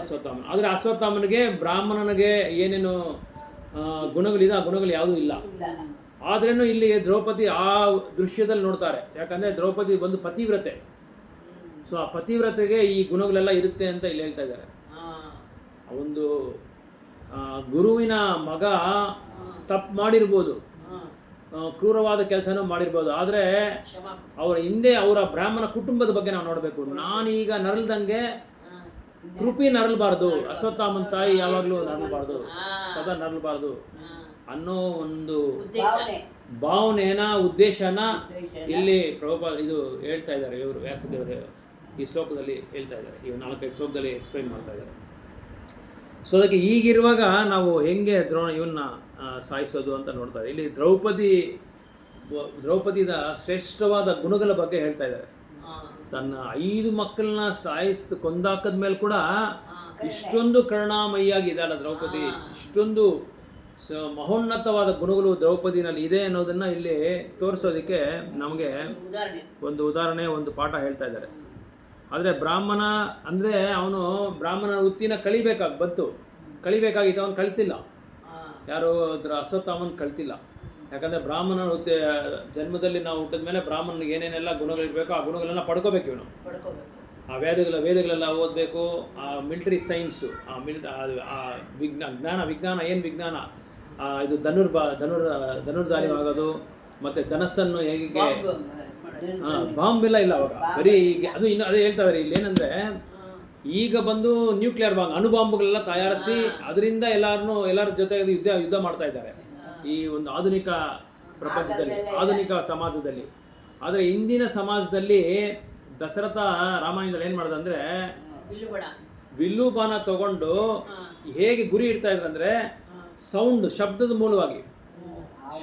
[SPEAKER 1] ಅಶ್ವತ್ಥಾಮನ. ಆದರೆ ಅಶ್ವತ್ಥಾಮನಿಗೆ ಬ್ರಾಹ್ಮಣನಿಗೆ ಏನೇನು ಗುಣಗಳಿದೆ ಆ ಗುಣಗಳು ಯಾವುದೂ ಇಲ್ಲ. ಆದ್ರೂ ಇಲ್ಲಿ ದ್ರೌಪದಿ ಆ ದೃಶ್ಯದಲ್ಲಿ ನೋಡ್ತಾರೆ. ಯಾಕಂದರೆ ದ್ರೌಪದಿ ಒಂದು ಪತಿವ್ರತೆ. ಸೊ ಆ ಪತಿವ್ರತೆಗೆ ಈ ಗುಣಗಳೆಲ್ಲ ಇರುತ್ತೆ ಅಂತ ಇಲ್ಲಿ ಹೇಳ್ತಾ ಇದ್ದಾರೆ. ಒಂದು ಗುರುವಿನ ಮಗ ತಪ್ಪು ಮಾಡಿರ್ಬೋದು, ಕ್ರೂರವಾದ ಕೆಲಸನೂ ಮಾಡಿರ್ಬೋದು, ಆದರೆ ಅವರ ಹಿಂದೆ ಅವರ ಬ್ರಾಹ್ಮಣ ಕುಟುಂಬದ ಬಗ್ಗೆ ನಾವು ನೋಡಬೇಕು. ನಾನೀಗ ನರಳ್ದಂಗೆ ಕೃಪಿ ನರಳಬಾರ್ದು, ಅಶ್ವತ್ಥಾಮನ ತಾಯಿ ಯಾವಾಗಲೂ ನರಳಬಾರ್ದು, ಸದಾ ನರಳಬಾರ್ದು ಅನ್ನೋ ಒಂದು ಭಾವನೆನ ಉದ್ದೇಶನ ಇಲ್ಲಿ ಪ್ರಭುಪಾದ ಇದು ಹೇಳ್ತಾ ಇದ್ದಾರೆ. ಇವರು ವ್ಯಾಸದೇವರು ಈ ಶ್ಲೋಕದಲ್ಲಿ ಹೇಳ್ತಾ ಇದ್ದಾರೆ, ಈ 4-5 ಶ್ಲೋಕದಲ್ಲಿ ಎಕ್ಸ್ಪ್ಲೈನ್ ಮಾಡ್ತಾ ಇದ್ದಾರೆ. ಸೊ ಅದಕ್ಕೆ ಈಗಿರುವಾಗ ನಾವು ಹೆಂಗೆ ಇವನ್ನ ಸಾಯಿಸೋದು ಅಂತ ನೋಡ್ತಾರೆ. ಇಲ್ಲಿ ದ್ರೌಪದಿದ ಶ್ರೇಷ್ಠವಾದ ಗುಣಗಳ ಬಗ್ಗೆ ಹೇಳ್ತಾ ಇದ್ದಾರೆ. ತನ್ನ 5 ಮಕ್ಕಳನ್ನ ಕೊಂದಾಕದ ಮೇಲೆ ಕೂಡ ಇಷ್ಟೊಂದು ಕರುಣಾಮಯಿಯಾಗಿದ್ದಾಳೆ ದ್ರೌಪದಿ. ಇಷ್ಟೊಂದು ಮಹೋನ್ನತವಾದ ಗುಣಗಳು ದ್ರೌಪದಿನಲ್ಲಿ ಇದೆ ಅನ್ನೋದನ್ನು ಇಲ್ಲಿ ತೋರಿಸೋದಕ್ಕೆ ನಮಗೆ ಒಂದು ಉದಾಹರಣೆ, ಒಂದು ಪಾಠ ಹೇಳ್ತಾ ಇದ್ದಾರೆ. ಆದರೆ ಬ್ರಾಹ್ಮಣ ಅಂದರೆ ಅವನು ಬ್ರಾಹ್ಮಣ ವೃತ್ತಿನ ಕಳಿಬೇಕಾಗಿತ್ತು, ಅವನು ಕಲಿತಿಲ್ಲ. ಯಾರು ಅಶ್ವತ್ಥಾಮನ್ ಕಲಿತಿಲ್ಲ. ಯಾಕಂದರೆ ಬ್ರಾಹ್ಮಣ ವೃತ್ತಿ ಜನ್ಮದಲ್ಲಿ ನಾವು ಹುಟ್ಟಿದ ಮೇಲೆ ಬ್ರಾಹ್ಮಣನಿಗೆ ಏನೇನೆಲ್ಲ ಗುಣಗಳಿರಬೇಕು ಆ ಗುಣಗಳೆಲ್ಲ ಪಡ್ಕೋಬೇಕು. ಇವನು ಆ ವೇದಗಳೆಲ್ಲ ಓದಬೇಕು. ಆ ಮಿಲಿಟರಿ ಸೈನ್ಸು, ಆ ವಿಜ್ಞಾನ ಏನು ವಿಜ್ಞಾನ, ಇದು ಧನುರ್ಧಾರಿ ಆಗೋದು, ಮತ್ತು ಧನಸ್ಸನ್ನು ಹೇಗೆ ಬಾಂಬ್ ಇಲ್ಲ ಅವಾಗ. ಬರೀ ಈಗ ಅದು ಇನ್ನು ಅದೇ ಹೇಳ್ತಾ ಇದ್ದಾರೆ ಇಲ್ಲಿ ಏನಂದರೆ, ಈಗ ಬಂದು ನ್ಯೂಕ್ಲಿಯರ್ ಬಾಂಬ್ ಅಣುಬಾಂಬ್ಗಳೆಲ್ಲ ತಯಾರಿಸಿ ಅದರಿಂದ ಎಲ್ಲರ ಜೊತೆ ಯುದ್ಧ ಮಾಡ್ತಾ ಇದ್ದಾರೆ ಈ ಒಂದು ಆಧುನಿಕ ಪ್ರಪಂಚದಲ್ಲಿ, ಆಧುನಿಕ ಸಮಾಜದಲ್ಲಿ. ಆದರೆ ಇಂದಿನ ಸಮಾಜದಲ್ಲಿ ದಶರಥ ರಾಮಾಯಣದಲ್ಲಿ ಏನು ಮಾಡಿದ ಅಂದರೆ, ವಿಲ್ಲು ಬಾಣ ತಗೊಂಡು ಹೇಗೆ ಗುರಿ ಇಡ್ತಾ ಇದ್ರು ಅಂದರೆ, ಸೌಂಡ್, ಶಬ್ದದ ಮೂಲವಾಗಿ,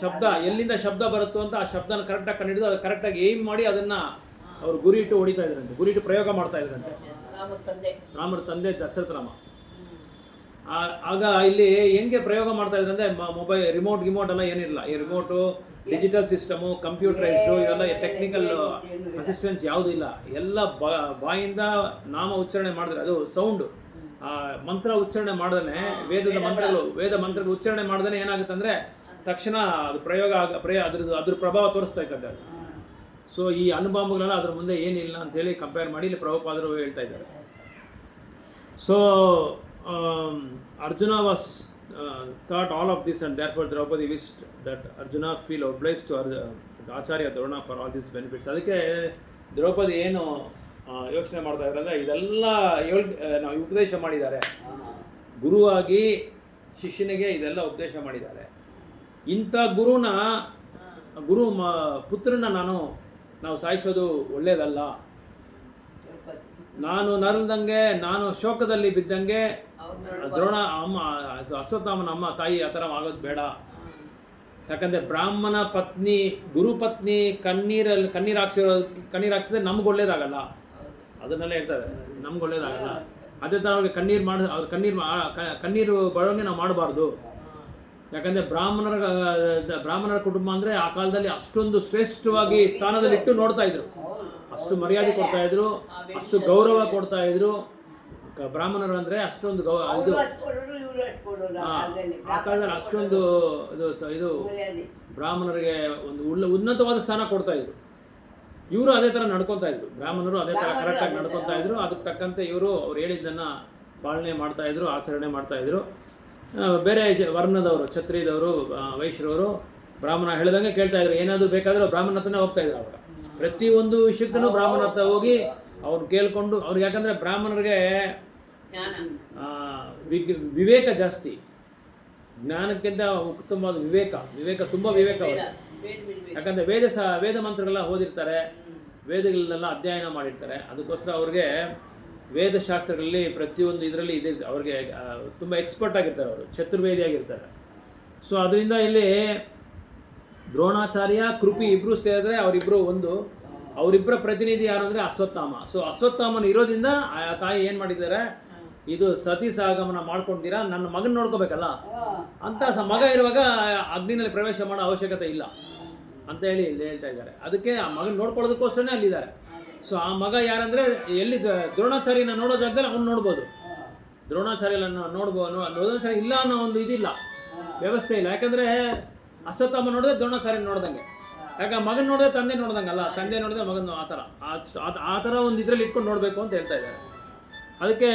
[SPEAKER 1] ಶಬ್ದ ಎಲ್ಲಿಂದ ಶಬ್ದ ಬರುತ್ತೋ ಅಂತ ಆ ಶಬ್ದನ ಕರೆಕ್ಟಾಗಿ ಕಂಡುಹಿಡಿದು ಅದು ಕರೆಕ್ಟಾಗಿ ಏಮ್ ಮಾಡಿ ಅದನ್ನು ಅವರು ಗುರಿ ಇಟ್ಟು ಹೊಡಿತಾ ಇದ್ರಂತೆ, ಗುರಿ ಇಟ್ಟು ಪ್ರಯೋಗ ಮಾಡ್ತಾ ಇದ್ರಂತೆ. ರಾಮರ ತಂದೆ ದಶರಥ ರಾಮ. ಆಗ ಇಲ್ಲಿ ಹೆಂಗೆ ಪ್ರಯೋಗ ಮಾಡ್ತಾ ಇದ್ರಂದ್ರೆ, ಮೊಬೈಲ್ ರಿಮೋಟ್ ಎಲ್ಲ ಏನಿಲ್ಲ. ಈ ರಿಮೋಟು, ಡಿಜಿಟಲ್ ಸಿಸ್ಟಮು, ಕಂಪ್ಯೂಟರೈಸ್ಡು, ಇವೆಲ್ಲ ಟೆಕ್ನಿಕಲ್ ಅಸಿಸ್ಟೆನ್ಸ್ ಯಾವುದೂ ಇಲ್ಲ. ಎಲ್ಲ ಬಾಯಿಂದ ನಾಮ ಉಚ್ಚಾರಣೆ ಮಾಡಿದ್ರೆ, ಅದು ಸೌಂಡು, ಮಂತ್ರ ಉಚ್ಚಾರಣೆ ಮಾಡ್ದೇ, ವೇದ ಮಂತ್ರಗಳು ಉಚ್ಚಾರಣೆ ಮಾಡ್ದೇ ಏನಾಗುತ್ತೆ ಅಂದರೆ ತಕ್ಷಣ ಅದು ಅದ್ರ ಪ್ರಭಾವ ತೋರಿಸ್ತಾ ಇದ್ದಾರೆ. ಸೊ ಈ ಅಣುಬಾಂಬ್ಗಳೆಲ್ಲ ಅದ್ರ ಮುಂದೆ ಏನಿಲ್ಲ ಅಂತೇಳಿ ಕಂಪೇರ್ ಮಾಡಿ ಇಲ್ಲಿ ಪ್ರಭುಪಾದರು ಹೇಳ್ತಾ ಇದ್ದಾರೆ. So Arjuna was thought all of this, and therefore Draupadi wished that Arjuna feel obliged to Acharya Drona for all these benefits. ಅದಕ್ಕೆ ದ್ರೌಪದಿ ಏನು ಯೋಚನೆ ಮಾಡ್ತಾ ಇದ್ದಾರೆ, ಇದೆಲ್ಲ ನಾವು ಉಪದೇಶ ಮಾಡಿದ್ದಾರೆ, ಗುರುವಾಗಿ ಶಿಷ್ಯನಿಗೆ ಇದೆಲ್ಲ ಉಪದೇಶ ಮಾಡಿದ್ದಾರೆ. ಇಂಥ ಪುತ್ರನ ನಾವು ಸಾಯಿಸೋದು ಒಳ್ಳೆಯದಲ್ಲ. ನಾನು ನರಳ್ದಂಗೆ, ನಾನು ಶೋಕದಲ್ಲಿ ಬಿದ್ದಂಗೆ ದ್ರೋಣ ಅಶ್ವತ್ಥಾಮನ ಅಮ್ಮ ತಾಯಿ ಆ ಥರ ಆಗೋದು ಬೇಡ. ಯಾಕಂದರೆ ಬ್ರಾಹ್ಮಣ ಪತ್ನಿ, ಗುರುಪತ್ನಿ ಕಣ್ಣೀರು ಹಾಕ್ಸಿದ್ರೆ ನಮ್ಗೆ ಒಳ್ಳೇದಾಗಲ್ಲ. ಅದನ್ನೆಲ್ಲ ಹೇಳ್ತಾರೆ, ನಮ್ಗೆ ಒಳ್ಳೇದಾಗಲ್ಲ. ಅದೇ ಥರ ಅವ್ರಿಗೆ ಕಣ್ಣೀರು ಬರೋಂಗೆ ನಾವು ಮಾಡಬಾರ್ದು. ಯಾಕಂದರೆ ಬ್ರಾಹ್ಮಣರ ಕುಟುಂಬ ಅಂದರೆ ಆ ಕಾಲದಲ್ಲಿ ಅಷ್ಟೊಂದು ಶ್ರೇಷ್ಠವಾಗಿ ಸ್ಥಾನದಲ್ಲಿಟ್ಟು ನೋಡ್ತಾ ಇದ್ರು, ಅಷ್ಟು ಮರ್ಯಾದೆ ಕೊಡ್ತಾ ಇದ್ರು, ಅಷ್ಟು ಗೌರವ ಕೊಡ್ತಾ ಇದ್ರು. ಬ್ರಾಹ್ಮಣರು ಅಂದರೆ ಅಷ್ಟೊಂದು ಇದು ಆ ಕಾಲದಲ್ಲಿ ಅಷ್ಟೊಂದು ಇದು ಬ್ರಾಹ್ಮಣರಿಗೆ ಒಂದು ಉನ್ನತವಾದ ಸ್ಥಾನ ಕೊಡ್ತಾ ಇದ್ರು. ಇವರು ಅದೇ ಥರ ನಡ್ಕೊತಾ ಇದ್ರು, ಬ್ರಾಹ್ಮಣರು ಅದೇ ಥರ ಕರೆಕ್ಟಾಗಿ ನಡ್ಕೊತಾ ಇದ್ರು. ಅದಕ್ಕೆ ತಕ್ಕಂತೆ ಅವ್ರು ಹೇಳಿದ್ದನ್ನು ಪಾಲನೆ ಮಾಡ್ತಾಯಿದ್ರು, ಆಚರಣೆ ಮಾಡ್ತಾಯಿದ್ರು. ಬೇರೆ ವರ್ಣದವರು, ಕ್ಷತ್ರಿಯದವರು, ವೈಶ್ಯರವರು ಬ್ರಾಹ್ಮಣ ಹೇಳಿದಂಗೆ ಕೇಳ್ತಾಯಿದ್ರು. ಏನಾದರೂ ಬೇಕಾದರೂ ಬ್ರಾಹ್ಮಣ ಹತ್ರನೇ ಹೋಗ್ತಾಯಿದ್ರು. ಅವಾಗ ಪ್ರತಿಯೊಂದು ವಿಷಯಕ್ಕೂ ಬ್ರಾಹ್ಮಣ ಹತ್ರ ಹೋಗಿ ಅವ್ರು ಕೇಳ್ಕೊಂಡು, ಅವ್ರಿಗೆ ಯಾಕಂದರೆ ಬ್ರಾಹ್ಮಣರಿಗೆ ವಿವೇಕ ಜಾಸ್ತಿ, ಜ್ಞಾನಕ್ಕಿಂತ ಉತ್ತಮವಾದ ವಿವೇಕ ತುಂಬ ವಿವೇಕ ಅವರು. ಯಾಕಂದರೆ ವೇದ ಮಂತ್ರಗಳೆಲ್ಲ ಓದಿರ್ತಾರೆ, ವೇದಗಳನ್ನೆಲ್ಲ ಅಧ್ಯಯನ ಮಾಡಿರ್ತಾರೆ. ಅದಕ್ಕೋಸ್ಕರ ಅವ್ರಿಗೆ ವೇದಶಾಸ್ತ್ರಗಳಲ್ಲಿ ಪ್ರತಿಯೊಂದು ಇದರಲ್ಲಿ ಇದೆ, ಅವ್ರಿಗೆ ತುಂಬ ಎಕ್ಸ್ಪರ್ಟ್ ಆಗಿರ್ತಾರೆ, ಅವರು ಚತುರ್ವೇದಿ ಆಗಿರ್ತಾರೆ. ಸೊ ಅದರಿಂದ ಇಲ್ಲಿ ದ್ರೋಣಾಚಾರ್ಯ ಕೃಪಿ ಇಬ್ಬರು ಸೇರಿದ್ರೆ ಅವರಿಬ್ಬರ ಪ್ರತಿನಿಧಿ ಯಾರು ಅಂದರೆ ಅಶ್ವತ್ಥಾಮ. ಸೊ ಅಶ್ವತ್ಥಾಮನ ಇರೋದ್ರಿಂದ ಆ ತಾಯಿ ಏನು ಮಾಡಿದ್ದಾರೆ, ಇದು ಸತಿ ಸಹಗಮನ ಮಾಡ್ಕೊಂಡಿರಾ, ನನ್ನ ಮಗನ ನೋಡ್ಕೋಬೇಕಲ್ಲ ಅಂತ ಮಗ ಇರುವಾಗ ಅಗ್ನಿನಲ್ಲಿ ಪ್ರವೇಶ ಮಾಡೋ ಅವಶ್ಯಕತೆ ಇಲ್ಲ ಅಂತ ಹೇಳಿ ಇಲ್ಲಿ ಹೇಳ್ತಾ ಇದ್ದಾರೆ. ಅದಕ್ಕೆ ಆ ಮಗನ ನೋಡ್ಕೊಳ್ಳೋದಕ್ಕೋಸ್ಕರನೇ ಅಲ್ಲಿದ್ದಾರೆ. ಸೊ ಆ ಮಗ ಯಾರಂದರೆ ಎಲ್ಲಿ ದ್ರೋಣಾಚಾರ್ಯನ ನೋಡೋ ಜಾಗದಲ್ಲಿ ಅವ್ನು ನೋಡ್ಬೋದು, ದ್ರೋಣಾಚಾರ್ಯನ ನೋಡ್ಬೋದು. ದ್ರೋಣಾಚಾರ್ಯ ಇಲ್ಲ ಅನ್ನೋ ಒಂದು ಇದಿಲ್ಲ, ವ್ಯವಸ್ಥೆ ಇಲ್ಲ. ಯಾಕಂದರೆ ಅಶ್ವತ್ಥಾಮ ನೋಡಿದ್ರೆ ದ್ರೋಣಾಚಾರ್ಯನ ನೋಡ್ದಂಗೆ, ಯಾಕೆ ಮಗನ ನೋಡಿದ್ರೆ ತಂದೆ ನೋಡ್ದಂಗಲ್ಲ, ತಂದೆ ನೋಡಿದ್ರೆ ಮಗನ ಆ ಥರ ಒಂದು ಇದರಲ್ಲಿ ಇಟ್ಕೊಂಡು ನೋಡಬೇಕು ಅಂತ ಹೇಳ್ತಾ ಇದ್ದಾರೆ. ಅದಕ್ಕೆ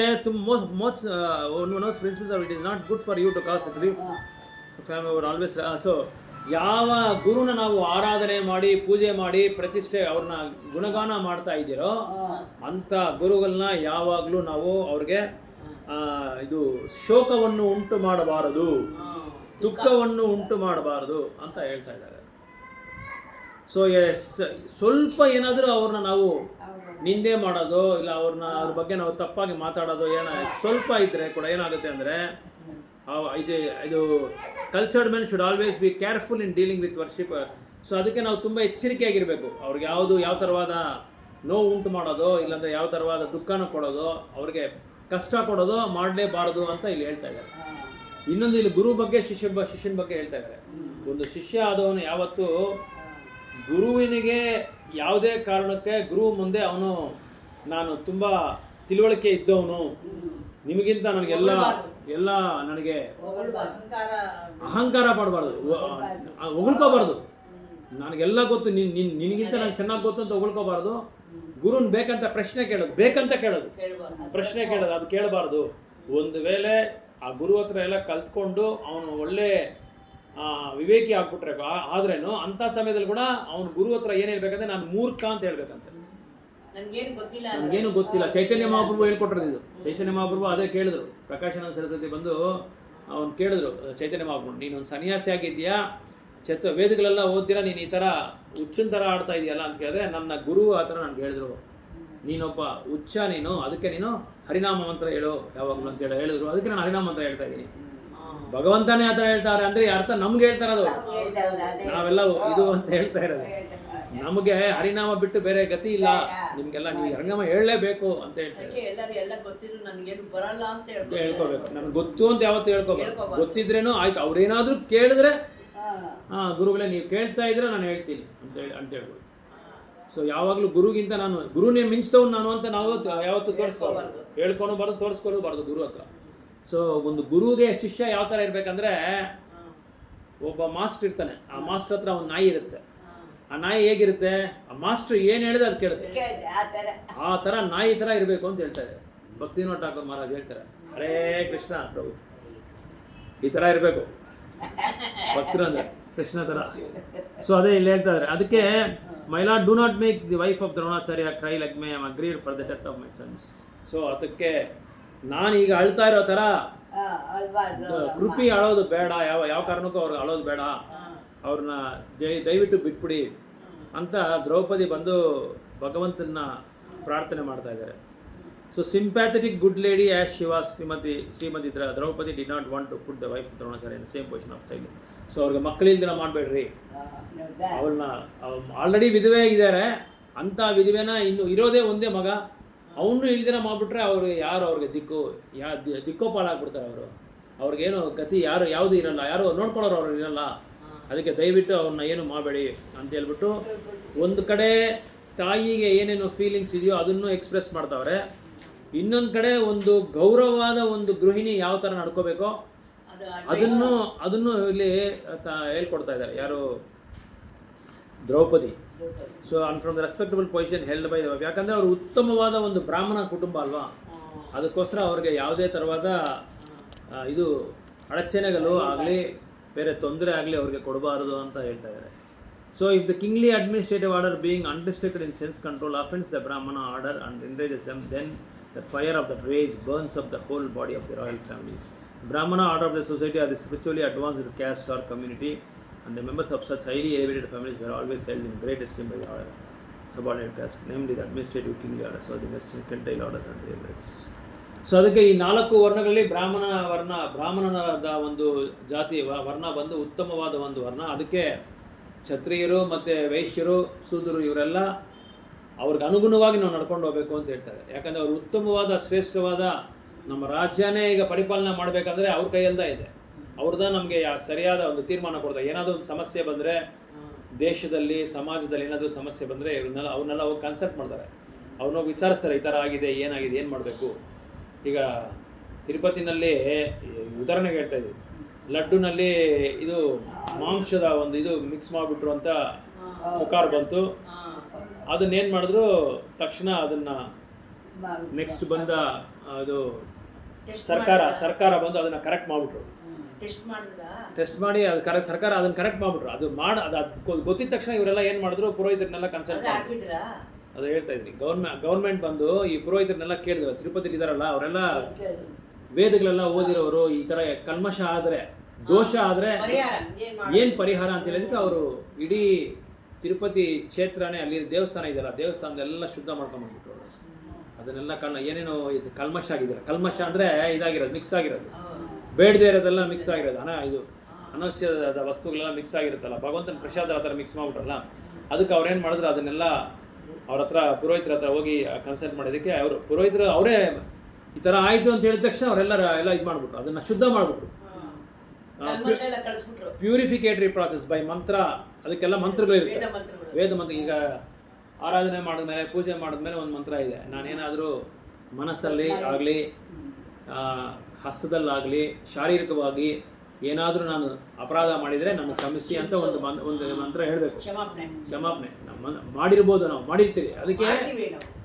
[SPEAKER 1] most principles of it is not good for you to cause grief family our always. So ಯಾವ ಗುರುನ ನಾವು ಆರಾಧನೆ ಮಾಡಿ ಪೂಜೆ ಮಾಡಿ ಪ್ರತಿಷ್ಠೆ ಅವ್ರನ್ನ ಗುಣಗಾನ ಮಾಡ್ತಾ ಇದ್ದೀರೋ ಅಂಥ ಗುರುಗಳನ್ನ ಯಾವಾಗಲೂ ನಾವು ಅವ್ರಿಗೆ ಇದು ಶೋಕವನ್ನು ಉಂಟು ಮಾಡಬಾರದು, ದುಃಖವನ್ನು ಉಂಟು ಮಾಡಬಾರದು ಅಂತ ಹೇಳ್ತಾ ಇದ್ದಾರೆ. ಸೊ ಸ್ವಲ್ಪ ಏನಾದರೂ ಅವ್ರನ್ನ ನಾವು ನಿಂದೆ ಮಾಡೋದು ಇಲ್ಲ ಅವ್ರ ಬಗ್ಗೆ ನಾವು ತಪ್ಪಾಗಿ ಮಾತಾಡೋದು ಸ್ವಲ್ಪ ಇದ್ದರೆ ಕೂಡ ಏನಾಗುತ್ತೆ ಅಂದರೆ ಇದು cultured men should always be careful in dealing with worship. So ಅದಕ್ಕೆ ನಾವು ತುಂಬ ಎಚ್ಚರಿಕೆಯಾಗಿರಬೇಕು. ಅವ್ರಿಗೆ ಯಾವ ಥರವಾದ ನೋವು ಉಂಟು ಮಾಡೋದು ಇಲ್ಲಾಂದರೆ ಯಾವ ಥರವಾದ ದುಃಖನ ಕೊಡೋದು, ಅವ್ರಿಗೆ ಕಷ್ಟ ಕೊಡೋದು ಮಾಡಲೇಬಾರದು ಅಂತ ಇಲ್ಲಿ ಹೇಳ್ತಾ ಇದ್ದಾರೆ. ಇನ್ನೊಂದು ಇಲ್ಲಿ ಗುರು ಬಗ್ಗೆ ಶಿಷ್ಯನ ಬಗ್ಗೆ ಹೇಳ್ತಾ ಇದ್ದಾರೆ. ಒಂದು ಶಿಷ್ಯ ಆದವನು ಯಾವತ್ತೂ ಗುರುವಿನಿಗೆ ಯಾವುದೇ ಕಾರಣಕ್ಕೆ ಗುರು ಮುಂದೆ ಅವನು ನಾನು ತುಂಬ ತಿಳುವಳಿಕೆ ಇದ್ದವನು, ನಿಮಗಿಂತ ನನಗೆಲ್ಲ ನನಗೆ ಅಹಂಕಾರ ಪಡಬಾರ್ದು, ಹೊಗಳ್ಕೋಬಾರ್ದು, ನನಗೆಲ್ಲ ಗೊತ್ತು, ನಿನಗಿಂತ ನನಗೆ ಚೆನ್ನಾಗಿ ಗೊತ್ತು ಅಂತ ಹೊಗಳ್ಕೋಬಾರ್ದು. ಗುರುನ್ ಬೇಕಂತ ಪ್ರಶ್ನೆ ಕೇಳೋದು, ಪ್ರಶ್ನೆ ಕೇಳೋದು ಅದು ಕೇಳಬಾರ್ದು. ಒಂದು ವೇಳೆ ಆ ಗುರು ಹತ್ರ ಎಲ್ಲ ಕಲ್ತ್ಕೊಂಡು ಅವನು ಒಳ್ಳೆ ವಿವೇಕಿ ಆಗ್ಬಿಟ್ರೆ ಆದ್ರೇನು ಅಂಥ ಸಮಯದಲ್ಲಿ ಕೂಡ ಅವನು ಗುರು ಹತ್ರ ಏನು ಹೇಳ್ಬೇಕಂದ್ರೆ ನಾನು ಮೂರ್ಖ ಅಂತ ಹೇಳ್ಬೇಕಂತೆ, ನನಗೇನು ಗೊತ್ತಿಲ್ಲ. ಚೈತನ್ಯ ಮಹಾಪ್ರಭು ಹೇಳ್ಕೊಟ್ರದ್ದು ಇದು. ಚೈತನ್ಯ ಮಹಾಪ್ರಭು ಅದೇ ಕೇಳಿದ್ರು, ಪ್ರಕಾಶಾನಂದ ಸರಸ್ವತಿ ಬಂದು ಅವ್ನು ಕೇಳಿದ್ರು ಚೈತನ್ಯ ಮಹಾಪ್ರಭು, ನೀನೊಂದು ಸನ್ಯಾಸಿ ಆಗಿದ್ದೀಯಾ, ವೇದಗಳೆಲ್ಲ ಓದ್ತೀರಾ, ನೀನು ಈ ಥರ ಹುಚ್ಚಿನ ಥರ ಆಡ್ತಾ ಇದೆಯಲ್ಲ ಅಂತ ಕೇಳಿದ್ರೆ ನನ್ನ ಗುರು ಆ ಥರ ನನಗೆ ಹೇಳಿದ್ರು, ನೀನೊಬ್ಬ ಹುಚ್ಚ ನೀನು, ಅದಕ್ಕೆ ನೀನು ಹರಿನಾಮ ಮಂತ್ರ ಹೇಳು ಯಾವಾಗಲೂ ಅಂತೇಳಿ ಹೇಳಿದ್ರು. ಅದಕ್ಕೆ ನಾನು ಹರಿನಾಮ ಮಂತ್ರ ಹೇಳ್ತಾ ಇದ್ದೀನಿ. ಭಗವಂತನೇ ಆ ಥರ ಹೇಳ್ತಾರೆ ಅಂದರೆ ಅರ್ಥ ನಮ್ಗೆ ಹೇಳ್ತಾರದು, ನಾವೆಲ್ಲ ಇದು ಅಂತ ಹೇಳ್ತಾ ಇರೋದು. ನಮಗೆ ಹರಿನಾಮ ಬಿಟ್ಟು ಬೇರೆ ಗತಿ ಇಲ್ಲ, ನಿಮ್ಗೆಲ್ಲ ನೀವು ಹರಿನಾಮ ಹೇಳಲೇಬೇಕು ಅಂತ ಹೇಳ್ತಾರೆ. ಹೇಳ್ಕೋಬೇಕು, ನನಗೆ ಗೊತ್ತು ಅಂತ ಯಾವತ್ತು ಹೇಳ್ಕೋಬೇಕು. ಗೊತ್ತಿದ್ರೇನು ಆಯ್ತು, ಅವ್ರೇನಾದ್ರೂ ಕೇಳಿದ್ರೆ ಗುರುಗಳೇ ನೀವು ಕೇಳ್ತಾ ಇದ್ರೆ ನಾನು ಹೇಳ್ತೀನಿ ಅಂತ ಹೇಳ್ಬೋದು. ಸೊ ಯಾವಾಗಲೂ ಗುರುಗಿಂತ ನಾನು ಗುರುನೇ ಮಿಂಚಿದವ್ನು ನಾನು ಅಂತ ನಾವು ಯಾವತ್ತು ತೋರಿಸ್ಕೋಬಾರ್ದು, ಹೇಳ್ಕೊಳ್ಬಾರ್ದು, ತೋರಿಸ್ಕೊಳ್ಬಾರ್ದು ಗುರು ಹತ್ರ. ಸೊ ಒಂದು ಗುರುಗೆ ಶಿಷ್ಯ ಯಾವ ಥರ ಇರಬೇಕಂದ್ರೆ, ಒಬ್ಬ ಮಾಸ್ಟರ್ ಇರ್ತಾನೆ, ಆ ಮಾಸ್ಟರ್ ಹತ್ರ ಒಂದು ನಾಯಿ ಇರುತ್ತೆ. ಆ ನಾಯಿ ಹೇಗಿರುತ್ತೆ, ಆ ಮಾಸ್ಟರ್ ಏನು ಹೇಳಿದ್ರೆ ಅದು ಕೇಳುತ್ತೆ, ಆ ಥರ ನಾಯಿ ಥರ ಇರಬೇಕು ಅಂತ ಹೇಳ್ತಾರೆ. ಭಕ್ತಿವಿನೋದ್ ಠಾಕೂರ್ ಮಹಾರಾಜ್ ಹೇಳ್ತಾರೆ, ಹರೇ ಕೃಷ್ಣ ಪ್ರಭು ಈ ಥರ ಇರಬೇಕು ಭಕ್ತರು ಅಂದರೆ ಕೃಷ್ಣ ಥರ. ಸೊ ಅದೇ ಇಲ್ಲಿ ಹೇಳ್ತಾ ಇದ್ದಾರೆ. ಅದಕ್ಕೆ my lord do not make the wife of Dronacharya CRY like my am agreed for the death of my sons. So ಅದಕ್ಕೆ ನಾನೀಗ ಅಳ್ತಾ ಇರೋ ಥರ ಕೃಪಿ ಅಳೋದು ಬೇಡ, ಯಾವ ಕಾರಣಕ್ಕೂ ಅವ್ರಿಗೆ ಅಳೋದು ಬೇಡ, ಅವ್ರನ್ನ ದಯವಿಟ್ಟು ಬಿಟ್ಬಿಡಿ ಅಂತ ದ್ರೌಪದಿ ಬಂದು ಭಗವಂತನ ಪ್ರಾರ್ಥನೆ ಮಾಡ್ತಾ ಇದ್ದಾರೆ. So sympathetic good lady as she was Shrimati Draupadi did not want to put the wife of Dronacharya in same position of child. So ಅವ್ರಿಗೆ ಮಕ್ಕಳಿಲ್ದಿನ ಮಾಡಬೇಡ್ರಿ, ಅವಳನ್ನ ಆಲ್ರೆಡಿ ವಿಧವೆ ಇದ್ದಾರೆ, ಅಂಥ ವಿಧವೆನ ಇನ್ನು ಇರೋದೇ ಒಂದೇ ಮಗ, ಅವನು ಇಲ್ದಿನ ಮಾಡಿಬಿಟ್ರೆ ಅವ್ರಿಗೆ ಯಾರು ಅವ್ರಿಗೆ ದಿಕ್ಕೋಪಾಲಾಗ್ಬಿಡ್ತಾರೆ. ಅವ್ರಿಗೇನು ಗತಿ ಯಾವುದು ಇರಲ್ಲ, ಯಾರು ನೋಡ್ಕೊಳ್ಳೋರು ಅವ್ರು ಇರಲ್ಲ. ಅದಕ್ಕೆ ದಯವಿಟ್ಟು ಅವ್ರನ್ನ ಏನು ಮಾಡಬೇಡಿ ಅಂತ ಹೇಳ್ಬಿಟ್ಟು ಒಂದು ಕಡೆ ತಾಯಿಗೆ ಏನೇನು ಫೀಲಿಂಗ್ಸ್ ಇದೆಯೋ ಅದನ್ನು ಎಕ್ಸ್ಪ್ರೆಸ್ ಮಾಡ್ತಾವ್ರೆ, ಇನ್ನೊಂದು ಕಡೆ ಒಂದು ಗೌರವವಾದ ಒಂದು ಗೃಹಿಣಿ ಯಾವ ಥರ ನಡ್ಕೋಬೇಕೋ ಅದನ್ನು ಇಲ್ಲಿ ಹೇಳ್ಕೊಡ್ತಾ ಇದ್ದಾರೆ ಯಾರು, Draupadi. So and from the respectable position held by, ಯಾಕಂದರೆ ಅವರು ಉತ್ತಮವಾದ ಒಂದು ಬ್ರಾಹ್ಮಣ ಕುಟುಂಬ ಅಲ್ವಾ, ಅದಕ್ಕೋಸ್ಕರ ಅವ್ರಿಗೆ ಯಾವುದೇ ಥರವಾದ ಇದು ಅಡಚಣೆಗಳು ಆಗಲಿ ಬೇರೆ ತೊಂದರೆ ಆಗಲಿ ಅವ್ರಿಗೆ ಕೊಡಬಾರದು ಅಂತ ಹೇಳ್ತಾ ಇದ್ದಾರೆ. So if the kingly administrative order being unrestricted in sense control offence the Brahmana order and enrages them, then the fire of that rage burns up the whole body of the royal family. Brahmana order of the society are the spiritually advanced caste or community, and the members of such highly elevated families were always held in great esteem by the order. subordinate caste, namely the administrative king orders or the mercantile orders and the others. So ಅದಕ್ಕೆ ಈ 4 ವರ್ಣಗಳಲ್ಲಿ ಬ್ರಾಹ್ಮಣದ ಒಂದು ಜಾತಿ ವರ್ಣ ಬಂದು ಉತ್ತಮವಾದ ಒಂದು ವರ್ಣ. ಅದಕ್ಕೆ ಕ್ಷತ್ರಿಯರು ಮತ್ತು ವೈಶ್ಯರು, ಶೂದ್ರರು ಇವರೆಲ್ಲ ಅವ್ರಿಗೆ ಅನುಗುಣವಾಗಿ ನಾವು ನಡ್ಕೊಂಡು ಹೋಗಬೇಕು ಅಂತ ಹೇಳ್ತಾರೆ. ಯಾಕಂದರೆ ಅವರು ಉತ್ತಮವಾದ ಶ್ರೇಷ್ಠವಾದ ನಮ್ಮ ರಾಜ್ಯನೇ ಈಗ ಪರಿಪಾಲನೆ ಮಾಡಬೇಕಂದ್ರೆ ಅವ್ರ ಕೈಯಲ್ದ ಇದೆ. ಅವ್ರದ್ದು ನಮಗೆ ಸರಿಯಾದ ಒಂದು ತೀರ್ಮಾನ ಕೊಡ್ತಾರೆ. ಏನಾದರೂ ಒಂದು ಸಮಸ್ಯೆ ಬಂದರೆ, ದೇಶದಲ್ಲಿ ಸಮಾಜದಲ್ಲಿ ಏನಾದರೂ ಸಮಸ್ಯೆ ಬಂದರೆ ಅವ್ರನ್ನೆಲ್ಲ ಹೋಗಿ ಕನ್ಸಲ್ಟ್ ಮಾಡ್ತಾರೆ. ಅವ್ರನ್ನ ವಿಚಾರಿಸ್ತಾರೆ, ಈ ಥರ ಆಗಿದೆ, ಏನಾಗಿದೆ, ಏನು ಮಾಡಬೇಕು. ಈಗ ತಿರುಪತಿನಲ್ಲಿ ಉದಾಹರಣೆಗೆ ಹೇಳ್ತಾ ಇದ್ದೀವಿ, ಲಡ್ಡುನಲ್ಲಿ ಇದು ಮಾಂಸದ ಒಂದು ಇದು ಮಿಕ್ಸ್ ಮಾಡಿಬಿಟ್ರು ಅಂತ ಪುಕಾರ್ ಬಂತು. ಅದನ್ನೇನು ಮಾಡಿದ್ರು, ತಕ್ಷಣ ಅದನ್ನು ನೆಕ್ಸ್ಟ್ ಬಂದ ಅದು ಸರ್ಕಾರ ಬಂದು ಅದನ್ನು ಕರೆಕ್ಟ್ ಮಾಡಿಬಿಟ್ರು. ಟೆಸ್ಟ್ ಮಾಡಿ ಅದು ಸರ್ಕಾರ ಅದನ್ನು ಕರೆಕ್ಟ್ ಮಾಡಿಬಿಟ್ರು. ಅದು ಗೊತ್ತಿದ ತಕ್ಷಣ ಇವರೆಲ್ಲ ಏನು ಮಾಡಿದ್ರು, ಪುರೋಹಿತರನ್ನೆಲ್ಲ ಕನ್ಸಲ್ಟ್ ಮಾಡಿದ್ರು. ಅದು ಹೇಳ್ತಾ ಇದ್ದೀನಿ, ಗೌರ್ಮೆಂಟ್ ಬಂದು ಈ ಪುರೋಹಿತರನ್ನೆಲ್ಲ ಕೇಳಿದ್ರು. ತಿರುಪತಿಲಿ ಇದ್ದಾರಲ್ಲ ಅವರೆಲ್ಲ ವೇದಗಳೆಲ್ಲ ಓದಿರೋರು. ಈ ಥರ ಕಲ್ಮಶ ಆದರೆ, ದೋಷ ಆದರೆ ಏನು ಪರಿಹಾರ ಅಂತ ಹೇಳಿದಕ್ಕೆ ಅವರು ಇಡೀ ತಿರುಪತಿ ಕ್ಷೇತ್ರನೇ, ಅಲ್ಲಿ ದೇವಸ್ಥಾನ ಇದೆಯಲ್ಲ, ದೇವಸ್ಥಾನದೆಲ್ಲ ಶುದ್ಧ ಮಾಡ್ಕೊಂಡ್ಬಂದ್ಬಿಟ್ರು ಅವರು. ಅದನ್ನೆಲ್ಲ ಏನೇನೋ ಇದು ಕಲ್ಮಶ ಆಗಿದ್ದಾರೆ. ಕಲ್ಮಶ ಅಂದರೆ ಇದಾಗಿರೋದು, ಮಿಕ್ಸ್ ಆಗಿರೋದು, ಬೇಡದೇ ಇರೋದೆಲ್ಲ ಮಿಕ್ಸ್ ಆಗಿರೋದು, ಇದು ಅನವಶ್ಯದ ವಸ್ತುಗಳೆಲ್ಲ ಮಿಕ್ಸ್ ಆಗಿರುತ್ತಲ್ಲ, ಭಗವಂತನ ಪ್ರಸಾದ ಆ ಥರ ಮಿಕ್ಸ್ ಮಾಡಿಬಿಟ್ರಲ್ಲ. ಅದಕ್ಕೆ ಅವ್ರೇನು ಮಾಡಿದ್ರು, ಅದನ್ನೆಲ್ಲ ಅವ್ರ ಹತ್ರ ಪುರೋಹಿತರ ಹತ್ರ ಹೋಗಿ ಕನ್ಸಲ್ಟ್ ಮಾಡೋದಕ್ಕೆ ಅವರು ಪುರೋಹಿತರು ಅವರೇ ಈ ಥರ ಆಯಿತು ಅಂತ ಹೇಳಿದ ತಕ್ಷಣ ಅವರೆಲ್ಲ ಇದು ಮಾಡಿಬಿಟ್ರು, ಅದನ್ನು ಶುದ್ಧ ಮಾಡಿಬಿಟ್ರು. ಪ್ಯೂರಿಫಿಕೇಟರಿ ಪ್ರಾಸೆಸ್ ಬೈ ಮಂತ್ರ. ಅದಕ್ಕೆಲ್ಲ ಮಂತ್ರಗಳಿರುತ್ತೆ, ವೇದ ಮಂತ್ರ. ಈಗ ಆರಾಧನೆ ಮಾಡಿದ್ಮೇಲೆ, ಪೂಜೆ ಮಾಡಿದ್ಮೇಲೆ ಒಂದು ಮಂತ್ರ ಇದೆ. ನಾನೇನಾದರೂ ಮನಸ್ಸಲ್ಲಿ ಆಗಲಿ, ಹಸ್ತದಲ್ಲಾಗಲಿ, ಶಾರೀರಿಕವಾಗಿ ಏನಾದರೂ ನಾನು ಅಪರಾಧ ಮಾಡಿದರೆ ನನ್ನ ಕ್ಷಮಿಸಿ ಅಂತ ಒಂದು ಮಂತ್ರ ಹೇಳಬೇಕು. ಕ್ಷಮಾಪಣೆ ಮಾಡಿರ್ಬೋದು, ನಾವು ಮಾಡಿರ್ತೀವಿ.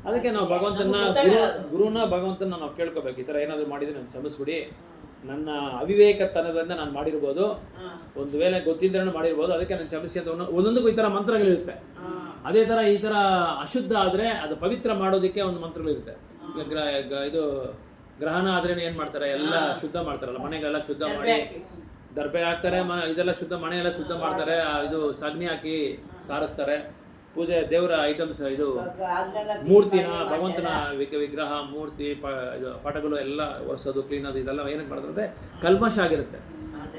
[SPEAKER 1] ಅದಕ್ಕೆ ನಾವು ಭಗವಂತನ ನಾವು ಕೇಳ್ಕೋಬೇಕು. ಈ ಥರ ಏನಾದರೂ ಮಾಡಿದರೆ ನಾನು ಕ್ಷಮಿಸ್ಬಿಡಿ, ನನ್ನ ಅವಿವೇಕತನದಿಂದ ನಾನು ಮಾಡಿರ್ಬೋದು, ಒಂದು ವೇಳೆ ಗೊತ್ತಿಲ್ಲದೇ ಮಾಡಿರ್ಬೋದು, ಅದಕ್ಕೆ ನಾನು ಕ್ಷಮಿಸಿ ಅಂತ ಒಂದೊಂದಕ್ಕೂ ಈ ಥರ ಮಂತ್ರಗಳಿರುತ್ತೆ. ಅದೇ ಥರ ಈ ಥರ ಅಶುದ್ಧ ಆದರೆ ಅದು ಪವಿತ್ರ ಮಾಡೋದಕ್ಕೆ ಒಂದು ಮಂತ್ರಗಳಿರುತ್ತೆ. ಇದು ಗ್ರಹಣ ಆದ್ರೇ ಏನು ಮಾಡ್ತಾರೆ, ಎಲ್ಲ ಶುದ್ಧ ಮಾಡ್ತಾರಲ್ಲ, ಮನೆಗೆಲ್ಲ ಶುದ್ಧ ಮಾಡಿ ದರ್ಬೆ ಹಾಕ್ತಾರೆ, ಇದೆಲ್ಲ ಶುದ್ಧ, ಮನೆಯೆಲ್ಲ ಶುದ್ಧ ಮಾಡ್ತಾರೆ, ಇದು ಸಗಣಿ ಹಾಕಿ ಸಾರಿಸ್ತಾರೆ. ಪೂಜೆ ದೇವರ ಐಟಮ್ಸ್, ಇದು ಮೂರ್ತಿನ, ಭಗವಂತನ ವಿಗ್ರಹ, ಮೂರ್ತಿ, ಇದು ಪಟಗಳು ಎಲ್ಲ ಒರೆಸೋದು, ಕ್ಲೀನೋದು, ಇದೆಲ್ಲ ಏನಕ್ಕೆ ಮಾಡ್ತಾರೆ, ಕಲ್ಮಶ ಆಗಿರುತ್ತೆ.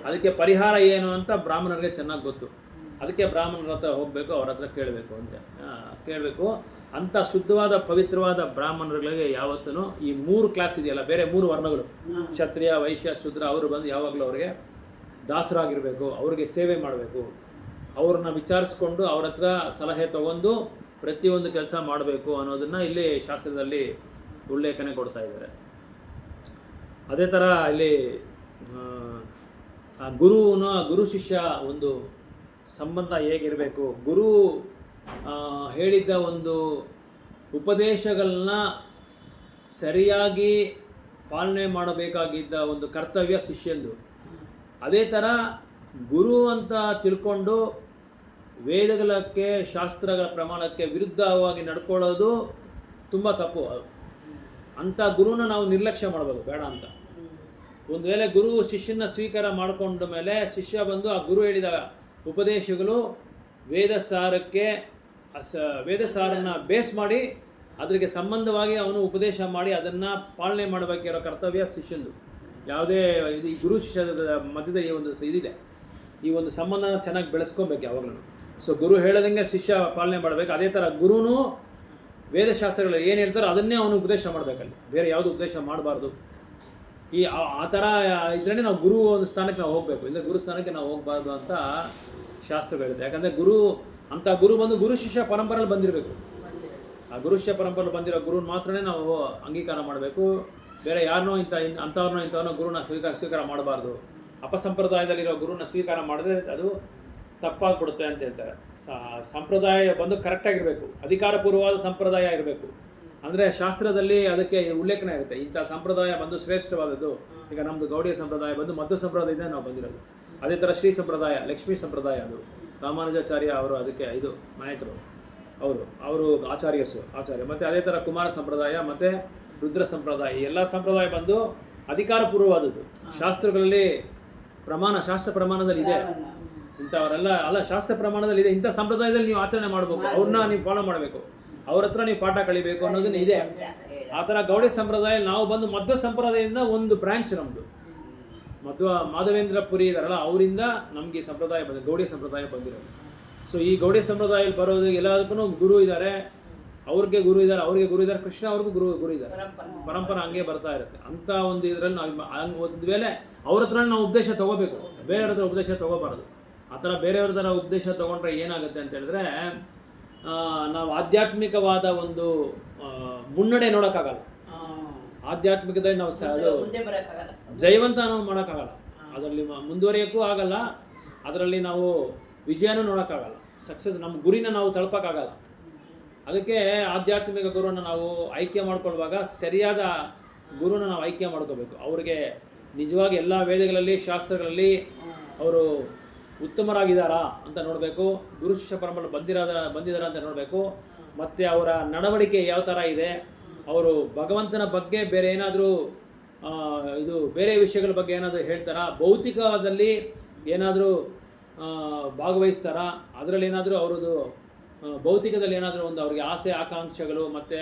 [SPEAKER 1] ಅದಕ್ಕೆ ಪರಿಹಾರ ಏನು ಅಂತ ಬ್ರಾಹ್ಮಣರಿಗೆ ಚೆನ್ನಾಗಿ ಗೊತ್ತು. ಅದಕ್ಕೆ ಬ್ರಾಹ್ಮಣರ ಹತ್ರ ಹೋಗಬೇಕು, ಅವ್ರ ಹತ್ರ ಕೇಳಬೇಕು. ಅಂಥ ಶುದ್ಧವಾದ ಪವಿತ್ರವಾದ ಬ್ರಾಹ್ಮಣರುಗಳಿಗೆ ಯಾವತ್ತೂ ಈ 3 ಕ್ಲಾಸ್ ಇದೆಯಲ್ಲ, ಬೇರೆ 3 ವರ್ಣಗಳು, ಕ್ಷತ್ರಿಯ, ವೈಶ್ಯ, ಶೂದ್ರ, ಅವರು ಬಂದು ಯಾವಾಗಲೂ ಅವರಿಗೆ ದಾಸರಾಗಿರಬೇಕು, ಅವ್ರಿಗೆ ಸೇವೆ ಮಾಡಬೇಕು, ಅವ್ರನ್ನ ವಿಚಾರಿಸ್ಕೊಂಡು ಅವ್ರ ಹತ್ರ ಸಲಹೆ ತಗೊಂಡು ಪ್ರತಿಯೊಂದು ಕೆಲಸ ಮಾಡಬೇಕು ಅನ್ನೋದನ್ನು ಇಲ್ಲಿ ಶಾಸ್ತ್ರದಲ್ಲಿ ಉಲ್ಲೇಖನೆ ಕೊಡ್ತಾ ಇದ್ದಾರೆ. ಅದೇ ಥರ ಇಲ್ಲಿ ಗುರು ಶಿಷ್ಯ ಒಂದು ಸಂಬಂಧ ಹೇಗಿರಬೇಕು, ಗುರು ಹೇಳಿದ್ದ ಒಂದು ಉಪದೇಶಗಳನ್ನ ಸರಿಯಾಗಿ ಪಾಲನೆ ಮಾಡಬೇಕಾಗಿದ್ದ ಒಂದು ಕರ್ತವ್ಯ ಶಿಷ್ಯಂದು. ಅದೇ ಥರ ಗುರು ಅಂತ ತಿಳ್ಕೊಂಡು ವೇದಗಳಕ್ಕೆ, ಶಾಸ್ತ್ರಗಳ ಪ್ರಮಾಣಕ್ಕೆ ವಿರುದ್ಧವಾಗಿ ನಡ್ಕೊಳ್ಳೋದು ತುಂಬ ತಪ್ಪು. ಅಂಥ ಗುರುನ ನಾವು ನಿರ್ಲಕ್ಷ್ಯ ಮಾಡಬೇಕು, ಬೇಡ ಅಂತ. ಒಂದು ವೇಳೆ ಗುರು ಶಿಷ್ಯನ ಸ್ವೀಕಾರ ಮಾಡಿಕೊಂಡ ಮೇಲೆ ಶಿಷ್ಯ ಬಂದು ಆ ಗುರು ಹೇಳಿದ ಉಪದೇಶಗಳು ವೇದಸಾರನ್ನು ಬೇಸ್ ಮಾಡಿ ಅದಕ್ಕೆ ಸಂಬಂಧವಾಗಿ ಅವನು ಉಪದೇಶ ಮಾಡಿ ಅದನ್ನು ಪಾಲನೆ ಮಾಡಬೇಕಿರೋ ಕರ್ತವ್ಯ ಶಿಷ್ಯಂದು. ಯಾವುದೇ ಇದು ಈ ಗುರು ಶಿಷ್ಯದ ಮಧ್ಯದ ಈ ಒಂದು ಇದಿದೆ, ಈ ಒಂದು ಸಂಬಂಧನ ಚೆನ್ನಾಗಿ ಬೆಳೆಸ್ಕೊಬೇಕು ಯಾವಾಗಲೂ. ಸೊ ಗುರು ಹೇಳೋದಂಗೆ ಶಿಷ್ಯ ಪಾಲನೆ ಮಾಡಬೇಕು. ಅದೇ ಥರ ಗುರುನು ವೇದಶಾಸ್ತ್ರಗಳಲ್ಲಿ ಏನು ಹೇಳ್ತಾರೋ ಅದನ್ನೇ ಅವನು ಉಪದೇಶ ಮಾಡಬೇಕಲ್ಲಿ, ಬೇರೆ ಯಾವುದು ಉಪದೇಶ ಮಾಡಬಾರ್ದು. ಆ ಥರ ಇದ್ರೇ ನಾವು ಗುರು ಒಂದು ಸ್ಥಾನಕ್ಕೆ ನಾವು ಹೋಗಬೇಕು, ಇಲ್ಲ ಗುರು ಸ್ಥಾನಕ್ಕೆ ನಾವು ಹೋಗಬಾರ್ದು ಅಂತ ಶಾಸ್ತ್ರಗಳಿರುತ್ತೆ. ಯಾಕಂದರೆ ಗುರು ಬಂದು ಗುರು ಶಿಷ್ಯ ಪರಂಪರೆಯಲ್ಲಿ ಬಂದಿರಬೇಕು. ಆ ಗುರು ಶಿಷ್ಯ ಪರಂಪರೆಯಲ್ಲಿ ಬಂದಿರೋ ಗುರುನ ಮಾತ್ರನೇ ನಾವು ಅಂಗೀಕಾರ ಮಾಡಬೇಕು. ಬೇರೆ ಯಾರನ್ನೋ ಇಂಥವ್ರನ್ನೋ ಗುರುನ ಸ್ವೀಕಾರ ಮಾಡಬಾರ್ದು. ಅಪಸಂಪ್ರದಾಯದಲ್ಲಿರೋ ಗುರುನ ಸ್ವೀಕಾರ ಮಾಡಿದ್ರೆ ಅದು ತಪ್ಪಾಗ್ಬಿಡುತ್ತೆ ಅಂತ ಹೇಳ್ತಾರೆ. ಸಂಪ್ರದಾಯ ಬಂದು ಕರೆಕ್ಟಾಗಿರಬೇಕು, ಅಧಿಕಾರಪೂರ್ವವಾದ ಸಂಪ್ರದಾಯ ಇರಬೇಕು. ಅಂದರೆ ಶಾಸ್ತ್ರದಲ್ಲಿ ಅದಕ್ಕೆ ಉಲ್ಲೇಖನ ಇರುತ್ತೆ, ಇಂಥ ಸಂಪ್ರದಾಯ ಬಂದು ಶ್ರೇಷ್ಠವಾದದ್ದು. ಈಗ ನಮ್ಮದು ಗೌಡಿಯ ಸಂಪ್ರದಾಯ ಬಂದು ಮಧ್ಯ ಸಂಪ್ರದಾಯದಿಂದ ನಾವು ಬಂದಿರೋದು. ಅದೇ ಥರ ಶ್ರೀ ಸಂಪ್ರದಾಯ, ಲಕ್ಷ್ಮೀ ಸಂಪ್ರದಾಯ, ಅದು ರಾಮಾನುಜಾಚಾರ್ಯ ಅವರು ಅದಕ್ಕೆ ಇದು ನಾಯಕರು, ಅವರು ಆಚಾರ್ಯ. ಮತ್ತು ಅದೇ ಥರ ಕುಮಾರ ಸಂಪ್ರದಾಯ ಮತ್ತು ರುದ್ರ ಸಂಪ್ರದಾಯ, ಎಲ್ಲ ಸಂಪ್ರದಾಯ ಬಂದು ಅಧಿಕಾರಪೂರ್ವವಾದದ್ದು. ಶಾಸ್ತ್ರಗಳಲ್ಲಿ ಶಾಸ್ತ್ರ ಪ್ರಮಾಣದಲ್ಲಿ ಇದೆ. ಇಂಥವರೆಲ್ಲ ಅಲ್ಲ ಶಾಸ್ತ್ರ ಪ್ರಮಾಣದಲ್ಲಿ ಇದೆ, ಇಂಥ ಸಂಪ್ರದಾಯದಲ್ಲಿ ನೀವು ಆಚರಣೆ ಮಾಡಬೇಕು, ಅವ್ರನ್ನ ನೀವು ಫಾಲೋ ಮಾಡಬೇಕು, ಅವ್ರ ಹತ್ರ ನೀವು ಪಾಠ ಕಲಿಬೇಕು ಅನ್ನೋದನ್ನ ಇದೆ. ಆ ಥರ ಗೌಡಿ ಸಂಪ್ರದಾಯ ನಾವು ಬಂದು ಮಧ್ವ ಸಂಪ್ರದಾಯದಿಂದ ಒಂದು ಬ್ರಾಂಚ್ ನಮ್ಮದು ಮಾಧವೇಂದ್ರ ಪುರಿ ಇದಾರಲ್ಲ ಅವರಿಂದ ನಮಗೆ ಸಂಪ್ರದಾಯ ಬಂದಿದೆ, ಗೌಡಿ ಸಂಪ್ರದಾಯ ಬಂದಿರೋದು. ಸೊ ಈ ಗೌಡಿ ಸಂಪ್ರದಾಯದಲ್ಲಿ ಬರೋದು ಎಲ್ಲದಕ್ಕೂ ಗುರು ಇದ್ದಾರೆ, ಅವ್ರಿಗೆ ಗುರು ಇದ್ದಾರೆ, ಅವ್ರಿಗೆ ಗುರು ಇದ್ದಾರೆ, ಕೃಷ್ಣ ಅವ್ರಿಗೂ ಗುರು ಇದ್ದಾರೆ. ಪರಂಪರೆ ಹಂಗೆ ಬರ್ತಾ ಇರುತ್ತೆ. ಅಂಥ ಒಂದು ಇದರಲ್ಲಿ ನಾವು ಹಂಗೆ ಒಂದು ವೇಳೆ ಅವ್ರ ಹತ್ರ ನಾವು ಉಪದೇಶ ತೊಗೋಬೇಕು, ಬೇರೆಯವ್ರ ಹತ್ರ ಉಪದೇಶ ತೊಗೋಬಾರ್ದು. ಆ ಥರ ಬೇರೆಯವ್ರ ಥರ ಉಪದೇಶ ತೊಗೊಂಡ್ರೆ ಏನಾಗುತ್ತೆ ಅಂತ ಹೇಳಿದ್ರೆ ನಾವು ಆಧ್ಯಾತ್ಮಿಕವಾದ ಒಂದು ಮುನ್ನಡೆ ನೋಡೋಕ್ಕಾಗಲ್ಲ. ಆಧ್ಯಾತ್ಮಿಕದಲ್ಲಿ ನಾವು
[SPEAKER 2] ಮುಂದೆ ಬರೋಕ್ಕಾಗಲ್ಲ,
[SPEAKER 1] ಜೈವಂತ ನಾವು ಮಾಡೋಕ್ಕಾಗಲ್ಲ, ಅದರಲ್ಲಿ ಮುಂದುವರಿಯೋಕ್ಕೂ ಆಗಲ್ಲ, ಅದರಲ್ಲಿ ನಾವು ವಿಜಯನೂ ನೋಡೋಕ್ಕಾಗಲ್ಲ, ಸಕ್ಸಸ್ ನಮ್ಮ ಗುರಿನ ನಾವು ತಲುಪೋಕ್ಕಾಗಲ್ಲ. ಅದಕ್ಕೆ ಆಧ್ಯಾತ್ಮಿಕ ಗುರುವನ್ನು ನಾವು ಆಯ್ಕೆ ಮಾಡ್ಕೊಳ್ಳುವಾಗ ಸರಿಯಾದ ಗುರುನ ನಾವು ಆಯ್ಕೆ ಮಾಡ್ಕೋಬೇಕು. ಅವ್ರಿಗೆ ನಿಜವಾಗಿ ಎಲ್ಲ ವೇದಗಳಲ್ಲಿ ಶಾಸ್ತ್ರಗಳಲ್ಲಿ ಅವರು ಉತ್ತಮರಾಗಿದ್ದಾರಾ ಅಂತ ನೋಡಬೇಕು, ಗುರು ಶಿಷ್ಯ ಪರಂಪರೆ ಬಂದಿದ್ದಾರಾ ಅಂತ ನೋಡಬೇಕು, ಮತ್ತು ಅವರ ನಡವಳಿಕೆ ಯಾವ ಥರ ಇದೆ, ಅವರು ಭಗವಂತನ ಬಗ್ಗೆ ಬೇರೆ ಏನಾದರೂ ಇದು ಬೇರೆ ವಿಷಯಗಳ ಬಗ್ಗೆ ಏನಾದರೂ ಹೇಳ್ತಾರಾ, ಭೌತಿಕದಲ್ಲಿ ಏನಾದರೂ ಭಾಗವಹಿಸ್ತಾರಾ, ಅದರಲ್ಲಿ ಏನಾದರೂ ಅವ್ರದ್ದು ಭೌತಿಕದಲ್ಲಿ ಏನಾದರೂ ಒಂದು ಅವ್ರಿಗೆ ಆಸೆ ಆಕಾಂಕ್ಷೆಗಳು ಮತ್ತು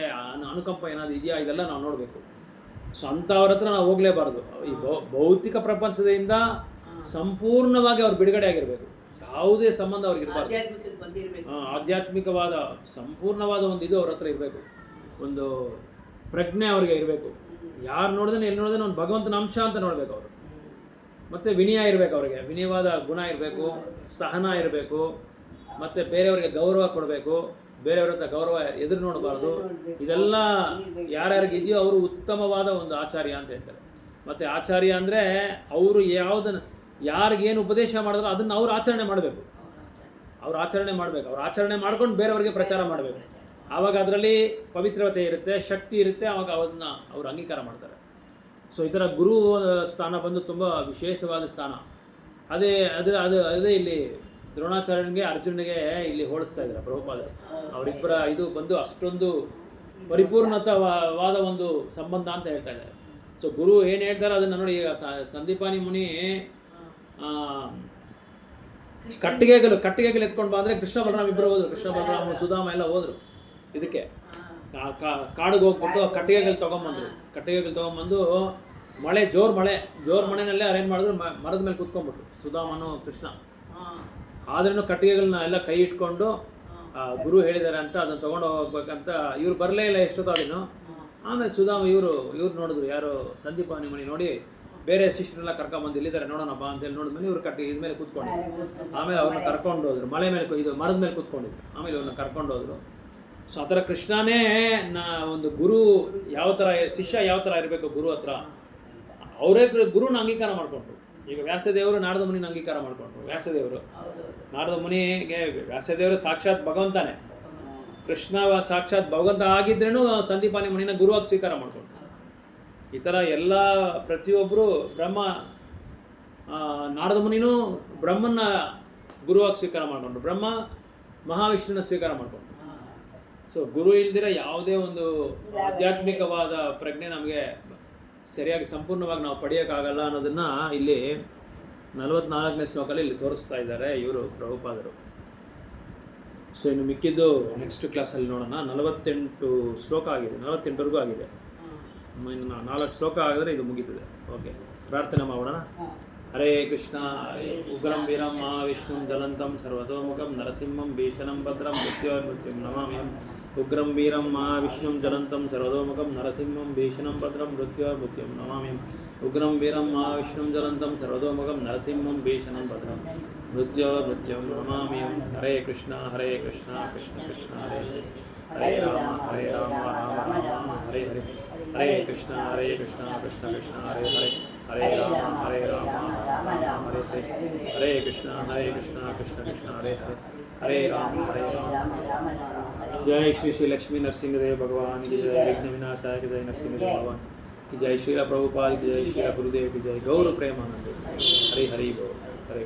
[SPEAKER 1] ಅನುಕಂಪ ಏನಾದರೂ ಇದೆಯಾ, ಇದೆಲ್ಲ ನಾವು ನೋಡಬೇಕು. ಸೊ ಅಂಥವ್ರ ಹತ್ರ ನಾವು ಹೋಗಲೇಬಾರ್ದು. ಈ ಭೌತಿಕ ಪ್ರಪಂಚದಿಂದ ಸಂಪೂರ್ಣವಾಗಿ ಅವ್ರು ಬಿಡುಗಡೆ ಆಗಿರಬೇಕು, ಯಾವುದೇ ಸಂಬಂಧ ಅವ್ರಿಗೆ ಇರಬಾರ್ದು. ಆಧ್ಯಾತ್ಮಿಕವಾದ ಸಂಪೂರ್ಣವಾದ ಒಂದು ಇದು ಅವ್ರ ಹತ್ರ ಇರಬೇಕು, ಒಂದು ಪ್ರಜ್ಞೆ ಅವ್ರಿಗೆ ಇರಬೇಕು. ಯಾರು ನೋಡಿದ್ರೆ ಎಲ್ಲಿ ನೋಡಿದ್ರೆ ಒಂದು ಭಗವಂತನ ಅಂಶ ಅಂತ ನೋಡಬೇಕು ಅವರು. ಮತ್ತು ವಿನಯ ಇರಬೇಕು, ಅವರಿಗೆ ವಿನಯವಾದ ಗುಣ ಇರಬೇಕು, ಸಹನ ಇರಬೇಕು, ಮತ್ತು ಬೇರೆಯವರಿಗೆ ಗೌರವ ಕೊಡಬೇಕು, ಬೇರೆಯವ್ರ ಹತ್ರ ಗೌರವ ಎದುರು ನೋಡಬಾರ್ದು. ಇದೆಲ್ಲ ಯಾರ್ಯಾರಿಗೆ ಇದೆಯೋ ಅವರು ಉತ್ತಮವಾದ ಒಂದು ಆಚಾರ್ಯ ಅಂತ ಹೇಳ್ತಾರೆ. ಮತ್ತು ಆಚಾರ್ಯ ಅಂದರೆ ಅವರು ಯಾವುದನ್ನು ಯಾರಿಗೇನು ಉಪದೇಶ ಮಾಡಿದ್ರು ಅದನ್ನು ಅವ್ರು ಆಚರಣೆ ಮಾಡಬೇಕು, ಅವ್ರು ಆಚರಣೆ ಮಾಡ್ಕೊಂಡು ಬೇರೆಯವ್ರಿಗೆ ಪ್ರಚಾರ ಮಾಡಬೇಕು. ಆವಾಗ ಅದರಲ್ಲಿ ಪವಿತ್ರತೆ ಇರುತ್ತೆ, ಶಕ್ತಿ ಇರುತ್ತೆ, ಆವಾಗ ಅದನ್ನು ಅವ್ರು ಅಂಗೀಕಾರ ಮಾಡ್ತಾರೆ. ಸೊ ಈ ಥರ ಗುರು ಸ್ಥಾನ ಬಂದು ತುಂಬ ವಿಶೇಷವಾದ ಸ್ಥಾನ. ಅದೇ ಇಲ್ಲಿ ದ್ರೋಣಾಚಾರ್ಯನಿಗೆ ಅರ್ಜುನಿಗೆ ಇಲ್ಲಿ ಹೋಲಿಸ್ತಾ ಇದ್ದಾರೆ ಪ್ರಭುಪಾದರು. ಅವರಿಬ್ಬರ ಇದು ಬಂದು ಅಷ್ಟೊಂದು ಪರಿಪೂರ್ಣತವಾದ ಒಂದು ಸಂಬಂಧ ಅಂತ ಹೇಳ್ತಾ ಇದ್ದಾರೆ. ಸೊ ಗುರು ಏನು ಹೇಳ್ತಾರೆ ಅದನ್ನು ನೋಡಿ. ಈಗ ಸಂದೀಪಾನಿ ಮುನಿ ಕಟ್ಟಿಗೆಗಳು ಎತ್ಕೊಂಡು ಬಂದರೆ ಕೃಷ್ಣ ಬಲರಾಮ ಇಬ್ಬರು ಹೋದರು, ಕೃಷ್ಣ ಬಲರಾಮ ಸುಧಾಮ ಎಲ್ಲ ಹೋದರು. ಇದಕ್ಕೆ ಕಾಡಿಗೆ ಹೋಗ್ಬಿಟ್ಟು ಕಟ್ಟಿಗೆಗಳು ತೊಗೊಂಬಂದು ಜೋರು ಮಳೆನಲ್ಲೇ ಅರೇಂಜ್ ಮಾಡಿದ್ರು. ಮರದ ಮೇಲೆ ಕೂತ್ಕೊಂಡ್ಬಿಟ್ರು ಸುಧಾಮನು ಕೃಷ್ಣ. ಆದ್ರೂ ಕಟ್ಟಿಗೆಗಳನ್ನ ಎಲ್ಲ ಕೈ ಇಟ್ಕೊಂಡು ಗುರು ಹೇಳಿದ್ದಾರೆ ಅಂತ ಅದನ್ನು ತೊಗೊಂಡು ಹೋಗ್ಬೇಕಂತ ಇವ್ರು ಬರಲೇ ಇಲ್ಲ ಎಷ್ಟೊತ್ತಾದಿನೋ. ಆಮೇಲೆ ಸುಧಾಮ ಇವರು ನೋಡಿದ್ರು, ಯಾರು ಸಂದೀಪಾನಿ ಮನಿ ನೋಡಿ ಬೇರೆ ಶಿಷ್ಯರೆಲ್ಲ ಕರ್ಕೊಂಬಂದು ಇಲ್ಲಿದ್ದಾರೆ ನೋಡೋಣಪ್ಪ ಅಂತೇಳಿ ನೋಡಿದ್ಮೇಲೆ ಇವ್ರು ಇದ್ಮೇಲೆ ಕೂತ್ಕೊಂಡಿದ್ರು. ಆಮೇಲೆ ಅವ್ರನ್ನ ಕರ್ಕೊಂಡು ಹೋದ್ರು, ಮಳೆ ಮೇಲೆ ಮರದ ಮೇಲೆ ಕೂತ್ಕೊಂಡಿದ್ರು. ಆಮೇಲೆ ಇವ್ರನ್ನ ಕರ್ಕೊಂಡು ಹೋದ್ರು. ಸೊ ಆ ಥರ ಕೃಷ್ಣನೇ ಒಂದು ಗುರು ಯಾವ ಥರ, ಶಿಷ್ಯ ಯಾವ ಥರ ಇರಬೇಕು ಗುರು ಹತ್ರ, ಅವರೇ ಗುರುನ ಅಂಗೀಕಾರ ಮಾಡಿಕೊಂಡ್ರು. ಈಗ ವ್ಯಾಸದೇವರು ನಾರದ ಮುನಿನ ಅಂಗೀಕಾರ ಮಾಡಿಕೊಂಡ್ರು. ನಾರದ ಮುನಿಗೆ ವ್ಯಾಸದೇವರು ಸಾಕ್ಷಾತ್ ಭಗವಂತನೇ, ಕೃಷ್ಣ ಸಾಕ್ಷಾತ್ ಭಗವಂತ ಆಗಿದ್ರೇನು ಸಂದೀಪಾನಿ ಮುನಿನ ಗುರುವಾಗಿ ಸ್ವೀಕಾರ ಮಾಡಿಕೊಂಡ್ರು. ಈ ಥರ ಎಲ್ಲ ಪ್ರತಿಯೊಬ್ಬರು ನಾರದ ಮುನಿನೂ ಬ್ರಹ್ಮನ ಗುರುವಾಗಿ ಸ್ವೀಕಾರ ಮಾಡಿಕೊಂಡ್ರು, ಬ್ರಹ್ಮ ಮಹಾವಿಷ್ಣುನ ಸ್ವೀಕಾರ ಮಾಡಿಕೊಂಡ್ರು. ಸೊ ಗುರು ಇಲ್ದಿರ ಯಾವುದೇ ಒಂದು ಆಧ್ಯಾತ್ಮಿಕವಾದ ಪ್ರಜ್ಞೆ ನಮಗೆ ಸರಿಯಾಗಿ ಸಂಪೂರ್ಣವಾಗಿ ನಾವು ಪಡೆಯೋಕ್ಕಾಗಲ್ಲ ಅನ್ನೋದನ್ನು ಇಲ್ಲಿ 44ನೇ ಶ್ಲೋಕದಲ್ಲಿ ಇಲ್ಲಿ ತೋರಿಸ್ತಾ ಇದ್ದಾರೆ ಇವರು ಪ್ರಭುಪಾದರು. ಸೊ ಇನ್ನು ಮಿಕ್ಕಿದ್ದು ನೆಕ್ಸ್ಟ್ ಕ್ಲಾಸಲ್ಲಿ ನೋಡೋಣ. 48 ಶ್ಲೋಕ ಆಗಿದೆ, 48ವರೆಗೂ ಆಗಿದೆ. ಇನ್ನು 4 ಶ್ಲೋಕ ಆಗಿದ್ರೆ ಇದು ಮುಗೀತದೆ. ಓಕೆ, ಪ್ರಾರ್ಥನೆ ಮಾಡೋಣ. ಹರೇ ಕೃಷ್ಣ. ಉಗ್ರಂ ವೀರಂ ಮಹಾವಿಷ್ಣುಂ ಜ್ವಲಂತಂ ಸರ್ವತೋಮುಖಂ ನರಸಿಂಹಂ ಭೀಷಣಂ ಭದ್ರಂ ಮೃತ್ಯೋರ್ಮೃತ್ಯುಂ ನಮಾಮ್ಯಹಂ. ಉಗ್ರಂ ವೀರಂ ಮಹಾವಿಷ್ಣುಂ ಜ್ವಲಂತಂ ಸರ್ವತೋಮುಖಂ ನರಸಿಂಹಂ ಭೀಷಣಂ ಭದ್ರಂ ಮೃತ್ಯೋರ್ಮೃತ್ಯುಂ ನಮಾಮ್ಯಹಂ. ಉಗ್ರಂ ವೀರಂ ಮಹಾವಿಷ್ಣುಂ ಜ್ವಲಂತಂ ಸರ್ವತೋಮುಖಂ ನರಸಿಂಹಂ ಭೀಷಣಂ ಭದ್ರಂ ಮೃತ್ಯೋರ್ಮೃತ್ಯುಂ ನಮಾಮ್ಯಹಂ. ಹರೇ ಕೃಷ್ಣ ಕೃಷ್ಣ ಕೃಷ್ಣ ಹರೇ ಹರೇ ರಾಮ ರಾಮ ರಾಮ ಹರೇ ಹರೇ. ಹರೇ ಕೃಷ್ಣ ಕೃಷ್ಣ ಕೃಷ್ಣ ಹರೇ ಹರೇ. ಹರೇ ರಾಮ ರಾಮ ರಾಮ ಹರೇ ಹರೇ. ಹರೇ ಕೃಷ್ಣ ಕೃಷ್ಣ ಕೃಷ್ಣ ಹರೇ ಹರೇ. ಹರೇ ರಾಮ जय श्री श्री लक्ष्मी नरसिंहदेव भगवान की जय. विघ्न विनाशाय की जय. नरसिंहदेव भगवान की जय. श्रीला प्रभुपाद की जय. श्रीला गुरुदेव की जय. गौर प्रेमानंद. हरि हरि बोल. हरे.